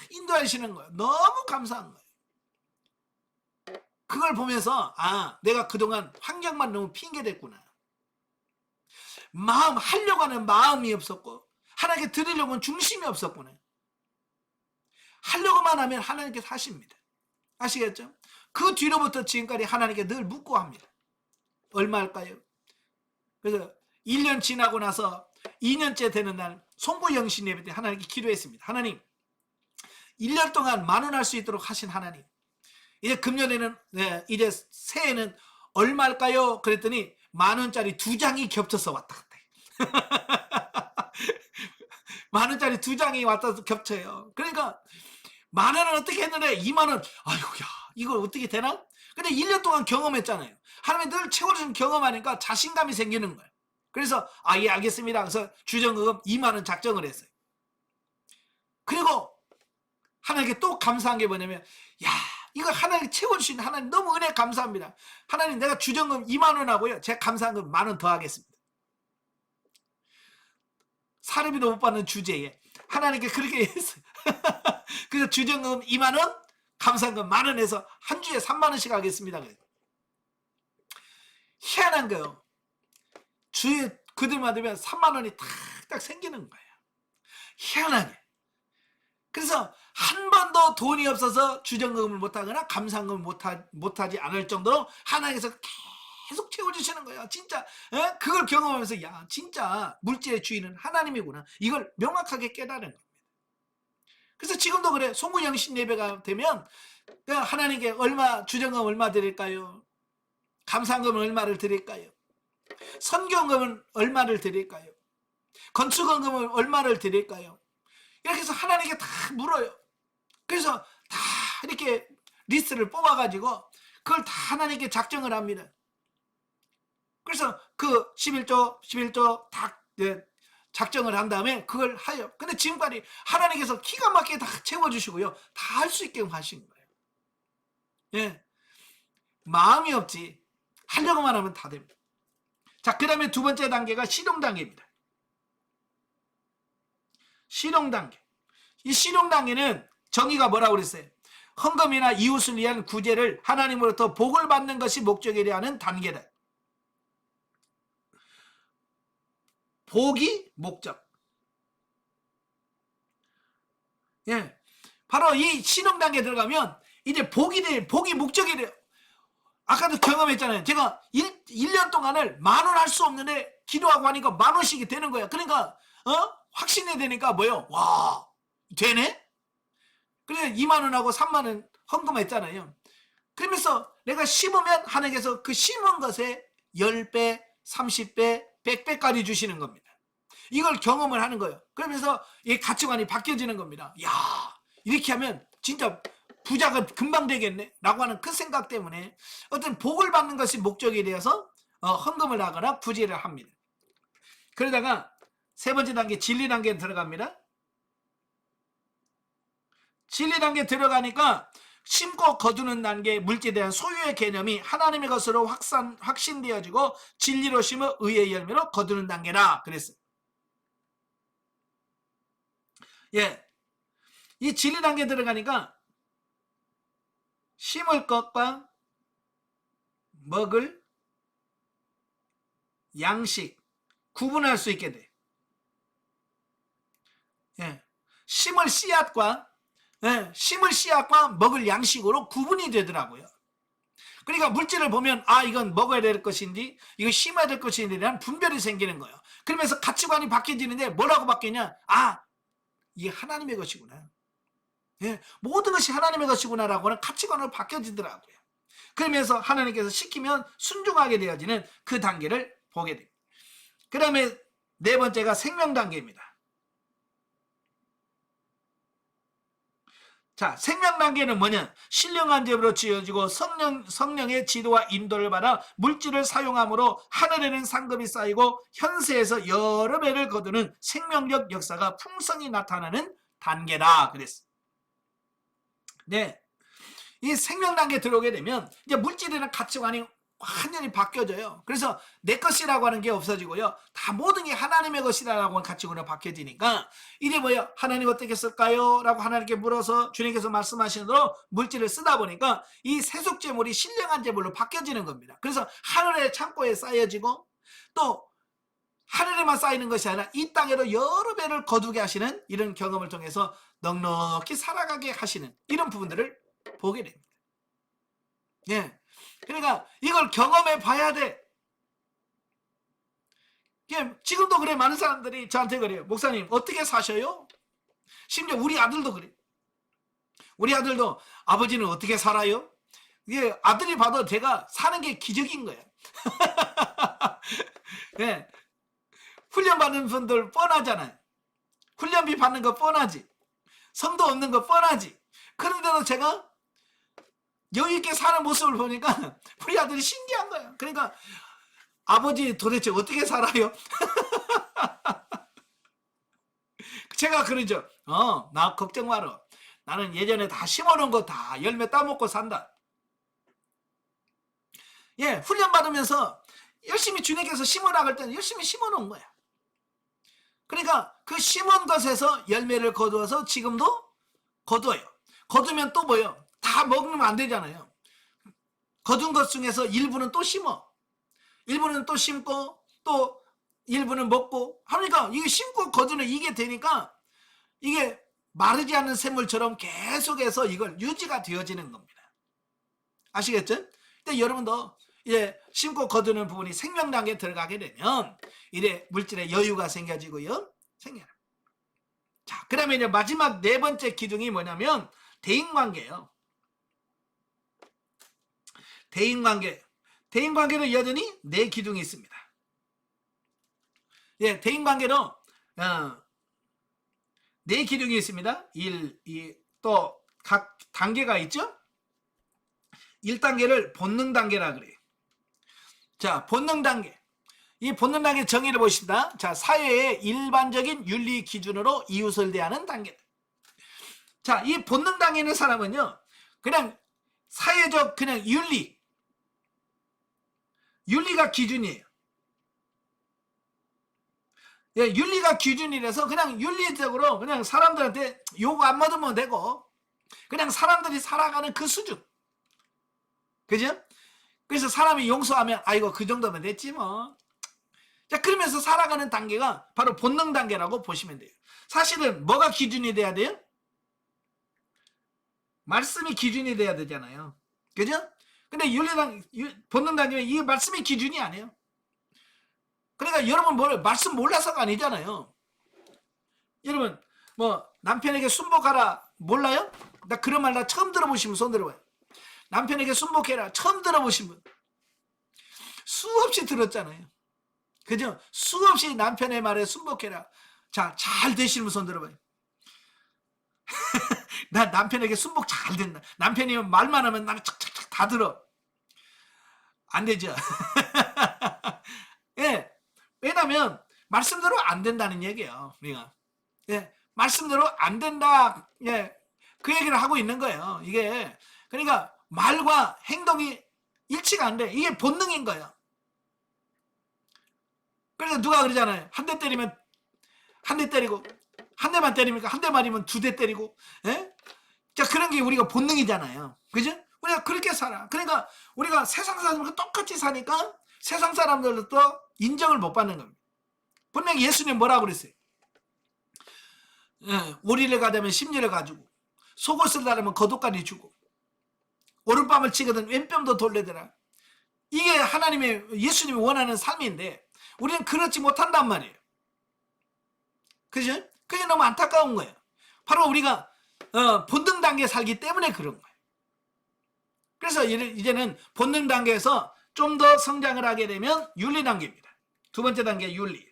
인도하시는 거예요. 너무 감사한 거예요. 그걸 보면서 내가 그동안 환경만 너무 핑계댔구나. 하려고 하는 마음이 없었고 하나님께 드리려고 하는 중심이 없었구나. 하려고만 하면 하나님께서 하십니다. 아시겠죠? 그 뒤로부터 지금까지 하나님께 늘 묻고 합니다. 얼마 할까요? 그래서 1년 지나고 나서 2년째 되는 날 송구영신 예배 때 하나님께 기도했습니다. 하나님 1년 동안 10,000원 할 수 있도록 하신 하나님, 이제 금년에는 이제 새해는 얼마 할까요? 그랬더니 10,000원짜리 2장이 겹쳐서 왔다 갔다 10,000원짜리 2장이 왔다 겹쳐요. 그러니까 10,000원은 어떻게 했는데 20,000원, 아이고야 이걸 어떻게 되나? 근데 1년 동안 경험했잖아요. 하나님이 늘 채워주신 경험하니까 자신감이 생기는 거예요. 그래서 예 알겠습니다. 그래서 주정금 20,000원 작정을 했어요. 그리고 하나님께 또 감사한 게 뭐냐면 이거 하나님 채워주신 하나님 너무 은혜 감사합니다. 하나님 내가 주정금 20,000원 하고요. 제가 감사한 건 10,000원 더 하겠습니다. 사례비도 못 받는 주제에 하나님께 그렇게 했어요. 그래서 주정금 20,000원, 감사한금 10,000원 해서 한 주에 30,000원씩 하겠습니다. 희한한 거예요. 주에 그들만 되면 30,000원이 탁탁 생기는 거예요. 희한하게. 그래서 한 번도 돈이 없어서 주정금을 못하거나 감사금을 못하지 않을 정도로 하나님께서 계속 채워주시는 거예요. 진짜 그걸 경험하면서 진짜 물질의 주인은 하나님이구나. 이걸 명확하게 깨달은 겁니다. 그래서 지금도 그래. 송구영신 예배가 되면 하나님께 주정금 얼마 드릴까요? 감사금은 얼마를 드릴까요? 선교금은 얼마를 드릴까요? 건축원금은 얼마를 드릴까요? 이렇게 해서 하나님께 다 물어요. 그래서 다 이렇게 리스트를 뽑아가지고 그걸 다 하나님께 작정을 합니다. 그래서 그 11조 다 작정을 한 다음에 그걸 하여. 근데 지금까지 하나님께서 기가 막히게 다 채워주시고요. 다 할 수 있게 하신 거예요. 예. 마음이 없지. 하려고만 하면 다 됩니다. 자, 그 다음에 두 번째 단계가 실용 단계입니다. 실용 단계. 이 실용 단계는 정의가 뭐라고 그랬어요? 헌금이나 이웃을 위한 구제를 하나님으로부터 복을 받는 것이 목적이라 하는 단계다. 복이 목적. 예. 바로 이 실용 단계에 들어가면 이제 복이 목적이 돼요. 아까도 경험했잖아요. 제가 1년 동안을 10,000원 할 수 없는데 기도하고 하니까 10,000원씩이 되는 거야. 그러니까 확신이 되니까 뭐예요? 와, 되네? 그래 20,000원하고 30,000원 헌금했잖아요. 그러면서 내가 심으면 하나님께서 그 심은 것에 10배, 30배, 100배까지 주시는 겁니다. 이걸 경험을 하는 거예요. 그러면서 이 가치관이 바뀌어지는 겁니다. 이렇게 하면 진짜 부자가 금방 되겠네 라고 하는 그 생각 때문에 어떤 복을 받는 것이 목적이 되어서 헌금을 하거나 구제를 합니다. 그러다가 세 번째 단계 진리 단계에 들어갑니다. 진리 단계에 들어가니까 심고 거두는 단계 물질에 대한 소유의 개념이 하나님의 것으로 확신되어지고 진리로 심어 의의 열매로 거두는 단계라 그랬어요. 예, 이 진리 단계에 들어가니까 심을 것과 먹을 양식 구분할 수 있게 돼. 예, 심을 씨앗과 먹을 양식으로 구분이 되더라고요. 그러니까 물질을 보면 이건 먹어야 될 것인지 이거 심어야 될 것인지에 대한 분별이 생기는 거예요. 그러면서 가치관이 바뀌어지는데 뭐라고 바뀌냐? 이게 하나님의 것이구나. 예, 모든 것이 하나님의 것이구나라고 하는 가치관으로 바뀌어지더라고요. 그러면서 하나님께서 시키면 순종하게 되어지는 그 단계를 보게 됩니다. 그 다음에 네 번째가 생명 단계입니다. 자, 생명 단계는 뭐냐? 신령한 제물로 지어지고 성령의 지도와 인도를 받아 물질을 사용함으로 하늘에는 상급이 쌓이고 현세에서 여러 배를 거두는 생명력 역사가 풍성히 나타나는 단계다. 그랬어. 네. 이 생명 단계에 들어오게 되면 이제 물질이랑 가치관이 완전히 바뀌어져요. 그래서 내 것이라고 하는 게 없어지고요. 다 모든 게 하나님의 것이라고 하는 가치관으로 바뀌어지니까 이게 뭐예요? 하나님 어떻게 쓸까요? 라고 하나님께 물어서 주님께서 말씀하시는 대로 물질을 쓰다 보니까 이 세속재물이 신령한 재물로 바뀌어지는 겁니다. 그래서 하늘의 창고에 쌓여지고 또 하늘에만 쌓이는 것이 아니라 이 땅에도 여러 배를 거두게 하시는 이런 경험을 통해서 넉넉히 살아가게 하시는 이런 부분들을 보게 됩니다. 예. 그러니까 이걸 경험해 봐야 돼. 지금도 그래. 많은 사람들이 저한테 그래요. 목사님 어떻게 사셔요? 심지어 우리 아들도 그래. 우리 아들도 아버지는 어떻게 살아요? 이게 아들이 봐도 제가 사는 게 기적인 거예요. 네. 훈련받는 분들 뻔하잖아요. 훈련비 받는 거 뻔하지. 성도 없는 거 뻔하지. 그런데도 제가 여유있게 사는 모습을 보니까 우리 아들이 신기한 거예요. 그러니까 아버지 도대체 어떻게 살아요? 제가 그러죠. 나 걱정 마라. 나는 예전에 다 심어놓은 거 다 열매 따먹고 산다. 예, 훈련받으면서 열심히 주님께서 심으라고 할 때는 열심히 심어놓은 거야. 그러니까 그 심은 것에서 열매를 거두어서 지금도 거두어요. 거두면 또 뭐예요? 다 먹으면 안 되잖아요. 거둔 것 중에서 일부는 또 심어. 일부는 또 심고 또 일부는 먹고 하니까 이게 심고 거두는 이게 되니까 이게 마르지 않는 샘물처럼 계속해서 이걸 유지가 되어지는 겁니다. 아시겠죠? 근데 여러분도 이제 심고 거두는 부분이 생명 단계에 들어가게 되면 이래 물질의 여유가 생겨지고요. 자, 그다음에 이제 마지막 네 번째 기둥이 뭐냐면 대인관계예요. 대인관계는 여전히 네 기둥이 있습니다. 예, 대인관계로 네 기둥이 있습니다. 1, 2, 또 각 단계가 있죠. 1단계를 본능 단계라 그래요. 자, 본능 단계. 이 본능 단계 정의를 보십니다. 자, 사회의 일반적인 윤리 기준으로 이웃을 대하는 단계. 자, 이 본능 단계에 있는 사람은요, 그냥 사회적 그냥 윤리가 기준이에요. 예, 윤리가 기준이라서 그냥 윤리적으로 그냥 사람들한테 욕 안 먹으면 되고 그냥 사람들이 살아가는 그 수준. 그죠? 그래서 사람이 용서하면 아이고 그 정도면 됐지 뭐. 자, 그러면서 살아가는 단계가 바로 본능 단계라고 보시면 돼요. 사실은 뭐가 기준이 돼야 돼요? 말씀이 기준이 돼야 되잖아요. 그죠? 근데 본능 단계는 이 말씀이 기준이 아니에요. 그러니까 여러분 말씀 몰라서가 아니잖아요. 여러분 남편에게 순복하라 몰라요? 나 그런 말 나 처음 들어보시면 손 들어봐요. 남편에게 순복해라 처음 들어보신 분 수없이 들었잖아요. 그죠? 수없이 남편의 말에 순복해라. 자, 잘 되시는 분 손 들어봐요. 나 남편에게 순복 잘 된다. 남편이 말만 하면 나는 착착착 다 들어. 안 되죠. 예. 왜냐면 말씀대로 안 된다는 얘기예요. 우리가. 예. 말씀대로 안 된다. 예. 그 얘기를 하고 있는 거예요. 이게 그러니까 말과 행동이 일치가 안 돼. 이게 본능인 거예요. 그래서 누가 그러잖아요. 한 대 때리면 한 대 때리고 한 대만 때리니까 한 대 맞으면 두 대 때리고. 예? 자, 그런 게 우리가 본능이잖아요. 그죠? 우리가 그렇게 살아. 그러니까 우리가 세상 사람들과 똑같이 사니까 세상 사람들도 인정을 못 받는 겁니다. 분명히 예수님 뭐라고 그랬어요? 예, 오리를 가자면 심리를 가지고 속옷을 다르면 겉옷까지 주고 오른뺨을 치거든 왼뺨도 돌려대라. 이게 예수님이 원하는 삶인데 우리는 그렇지 못한단 말이에요. 그죠? 그게 너무 안타까운 거예요. 바로 우리가 본능 단계에 살기 때문에 그런 거예요. 그래서 이제는 본능 단계에서 좀 더 성장을 하게 되면 윤리 단계입니다. 두 번째 단계 윤리.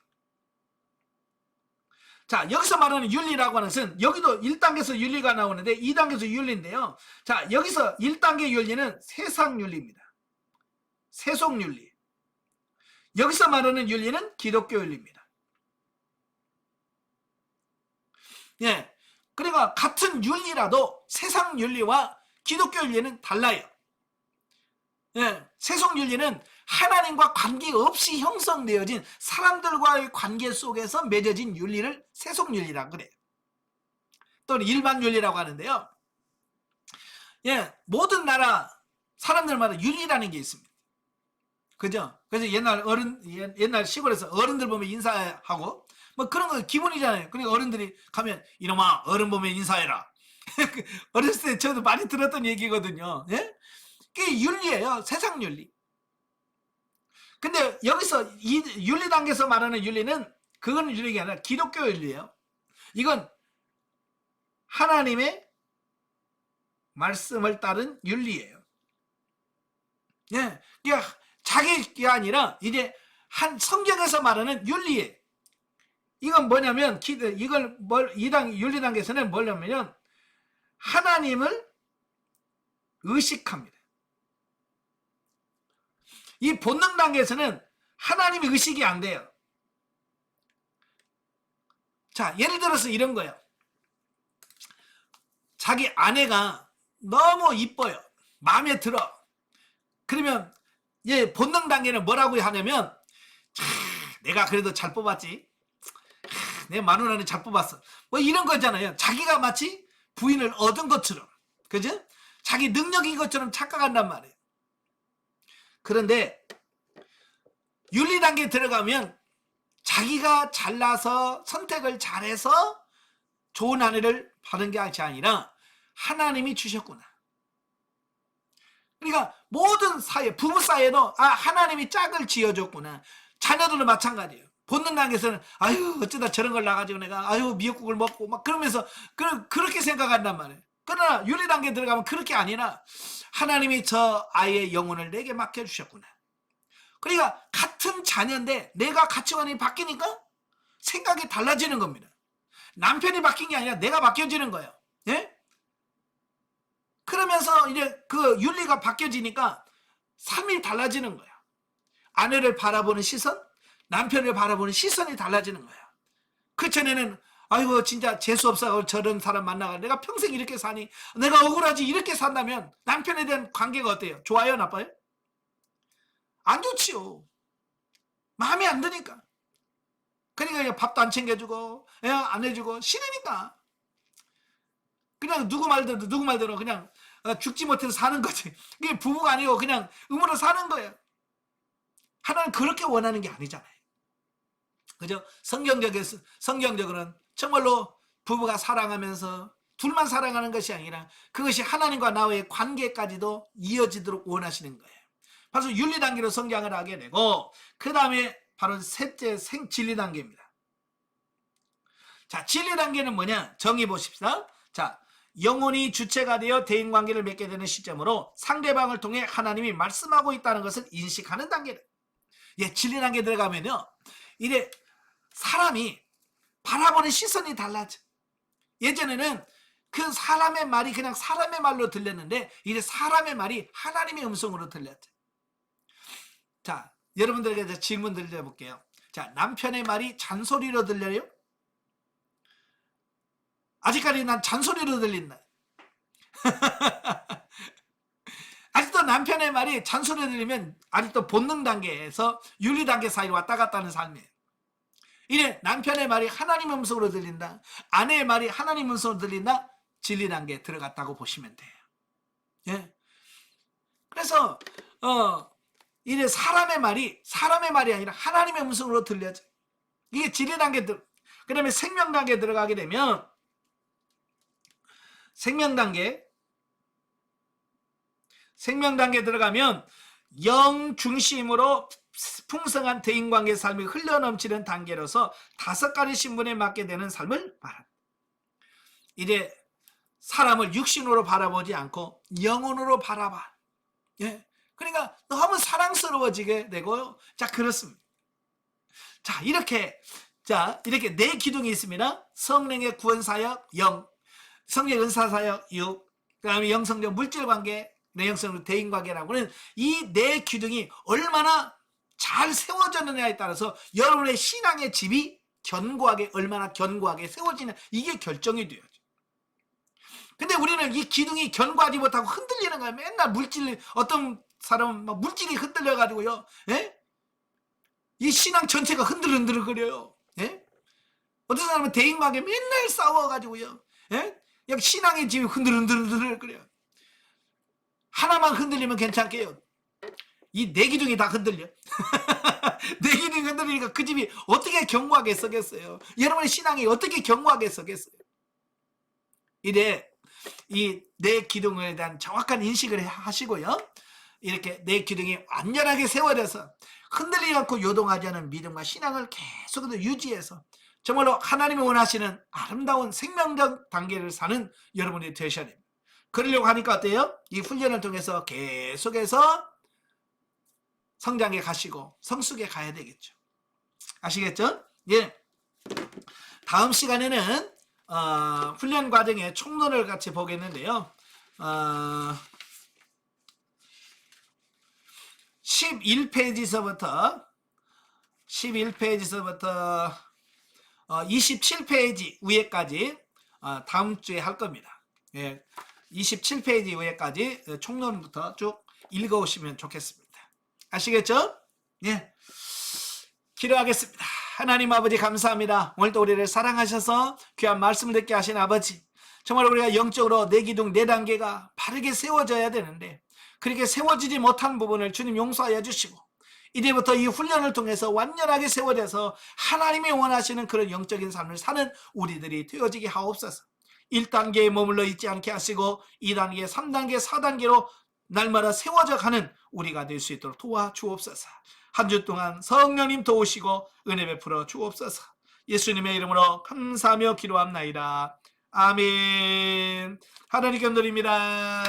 자, 여기서 말하는 윤리라고 하는 것은 여기도 1단계에서 윤리가 나오는데 2단계에서 윤리인데요. 자, 여기서 1단계 윤리는 세상 윤리입니다. 세속 윤리. 여기서 말하는 윤리는 기독교 윤리입니다. 예. 그러니까 같은 윤리라도 세상 윤리와 기독교 윤리는 달라요. 예. 세속 윤리는 하나님과 관계없이 형성되어진 사람들과의 관계 속에서 맺어진 윤리를 세속 윤리라고 그래요. 또는 일반 윤리라고 하는데요. 예. 모든 나라 사람들마다 윤리라는 게 있습니다. 그죠? 그래서 옛날 시골에서 어른들 보면 인사하고, 뭐 그런 거 기본이잖아요. 그러니까 어른들이 가면, 이놈아, 어른 보면 인사해라. 어렸을 때 저도 많이 들었던 얘기거든요. 예? 그게 윤리예요. 세상 윤리. 근데 여기서 이 윤리 단계에서 말하는 윤리는, 그건 윤리가 아니라 기독교 윤리예요. 이건 하나님의 말씀을 따른 윤리예요. 예. 그러니까 자기가 아니라 이제 한 성경에서 말하는 윤리예요. 이건 뭐냐면 이걸 윤리 단계에서는 뭐냐면 하나님을 의식합니다. 이 본능 단계에서는 하나님이 의식이 안 돼요. 자, 예를 들어서 이런 거예요. 자기 아내가 너무 이뻐요. 마음에 들어. 그러면 본능 단계는 뭐라고 하냐면, 내가 그래도 잘 뽑았지. 내 마누라는 잘 뽑았어. 뭐 이런 거잖아요. 자기가 마치 부인을 얻은 것처럼. 그죠? 자기 능력인 것처럼 착각한단 말이에요. 그런데 윤리 단계에 들어가면 자기가 잘나서 선택을 잘해서 좋은 아내를 받은 게 아니라 하나님이 주셨구나. 그러니까 모든 사회, 부부 사이에도 하나님이 짝을 지어줬구나. 자녀들도 마찬가지예요. 본능 단계에서는 아유 어쩌다 저런 걸 나가지고 내가 아유 미역국을 먹고 막 그러면서 그렇게 생각한단 말이에요. 그러나 윤리 단계에 들어가면 그렇게 아니라 하나님이 저 아이의 영혼을 내게 맡겨주셨구나. 그러니까 같은 자녀인데 내가 가치관이 바뀌니까 생각이 달라지는 겁니다. 남편이 바뀐 게 아니라 내가 바뀌어지는 거예요. 예? 그러면서 이제 그 윤리가 바뀌어지니까 삶이 달라지는 거예요. 아내를 바라보는 시선, 남편을 바라보는 시선이 달라지는 거예요. 그 전에는 아이고 진짜 재수없어 저런 사람 만나가 내가 평생 이렇게 사니 내가 억울하지 이렇게 산다면 남편에 대한 관계가 어때요? 좋아요? 나빠요? 안 좋지요. 마음에 안 드니까. 그러니까 밥도 안 챙겨주고 안 해주고 싫으니까 그냥 누구 말대로 그냥 죽지 못해서 사는 거지. 이게 부부가 아니고 그냥 음으로 사는 거예요. 하나는 그렇게 원하는 게 아니잖아요. 그죠? 성경적으로는 정말로 부부가 사랑하면서 둘만 사랑하는 것이 아니라 그것이 하나님과 나와의 관계까지도 이어지도록 원하시는 거예요. 바로 윤리 단계로 성장을 하게 되고 그 다음에 바로 셋째 진리 단계입니다. 자, 진리 단계는 뭐냐? 정의 보십시다. 자, 영혼이 주체가 되어 대인관계를 맺게 되는 시점으로 상대방을 통해 하나님이 말씀하고 있다는 것을 인식하는 단계를. 진리 단계에 들어가면요. 이제 사람이 바라보는 시선이 달라져. 예전에는 그 사람의 말이 그냥 사람의 말로 들렸는데 이제 사람의 말이 하나님의 음성으로 들렸죠. 자, 여러분들에게 질문 드려볼게요. 자, 남편의 말이 잔소리로 들려요? 아직까지 난 잔소리로 들린다. 아직도 남편의 말이 잔소리로 들리면 아직도 본능 단계에서 윤리 단계 사이로 왔다 갔다 하는 삶이에요. 이제 남편의 말이 하나님 음성으로 들린다. 아내의 말이 하나님 음성으로 들린다. 진리 단계에 들어갔다고 보시면 돼요. 예. 그래서 이제 사람의 말이 아니라 하나님의 음성으로 들려져. 이게 진리 단계 그 다음에 생명 단계에 들어가게 되면 생명 단계에 들어가면 영 중심으로 풍성한 대인관계 삶이 흘러넘치는 단계로서 5가지 신분에 맞게 되는 삶을 말합니다. 이제 사람을 육신으로 바라보지 않고 영혼으로 바라봐. 예. 그러니까 너무 사랑스러워지게 되고요. 자, 그렇습니다. 자, 이렇게 네 기둥이 있습니다. 성령의 구원 사역 0, 성령 은사 사역 6, 그다음에 영성적 물질 관계, 내영성적 대인 관계라고는 이 네 기둥이 얼마나 잘 세워졌느냐에 따라서 여러분의 신앙의 집이 얼마나 견고하게 세워지냐, 이게 결정이 돼야죠. 근데 우리는 이 기둥이 견고하지 못하고 흔들리는 거예요. 맨날 어떤 사람은 막 물질이 흔들려가지고요. 예? 이 신앙 전체가 흔들흔들거려요. 예? 어떤 사람은 대인관계 맨날 싸워가지고요. 예? 신앙의 집이 흔들흔들거려요. 하나만 흔들리면 괜찮게요. 이 네 기둥이 다 흔들려. 네 기둥이 흔들리니까 그 집이 어떻게 견고하게 서겠어요? 여러분의 신앙이 어떻게 견고하게 서겠어요? 이래 이 네 기둥에 대한 정확한 인식을 하시고요. 이렇게 네 기둥이 완전하게 세워져서 흔들리지 않고 요동하지 않은 믿음과 신앙을 계속해서 유지해서 정말로 하나님이 원하시는 아름다운 생명적 단계를 사는 여러분이 되셔야 됩니다. 그러려고 하니까 어때요? 이 훈련을 통해서 계속해서 성장에 가시고 성숙에 가야 되겠죠. 아시겠죠? 예. 다음 시간에는 훈련 과정의 총론을 같이 보겠는데요. 11페이지서부터 27페이지 위에까지 다음 주에 할 겁니다. 예, 27페이지 위에까지 총론부터 쭉 읽어오시면 좋겠습니다. 아시겠죠? 예. 기도하겠습니다. 하나님 아버지 감사합니다. 오늘도 우리를 사랑하셔서 귀한 말씀을 듣게 하신 아버지, 정말 우리가 영적으로 네 기둥 네 단계가 바르게 세워져야 되는데 그렇게 세워지지 못한 부분을 주님 용서하여 주시고 이제부터 이 훈련을 통해서 완전하게 세워져서 하나님이 원하시는 그런 영적인 삶을 사는 우리들이 되어지게 하옵소서. 1단계에 머물러 있지 않게 하시고 2단계, 3단계, 4단계로 날마다 세워져 가는 우리가 될 수 있도록 도와주옵소서. 한 주 동안 성령님 도우시고 은혜 베풀어 주옵소서. 예수님의 이름으로 감사하며 기도합나이다. 아멘. 하나님께 감사드립니다.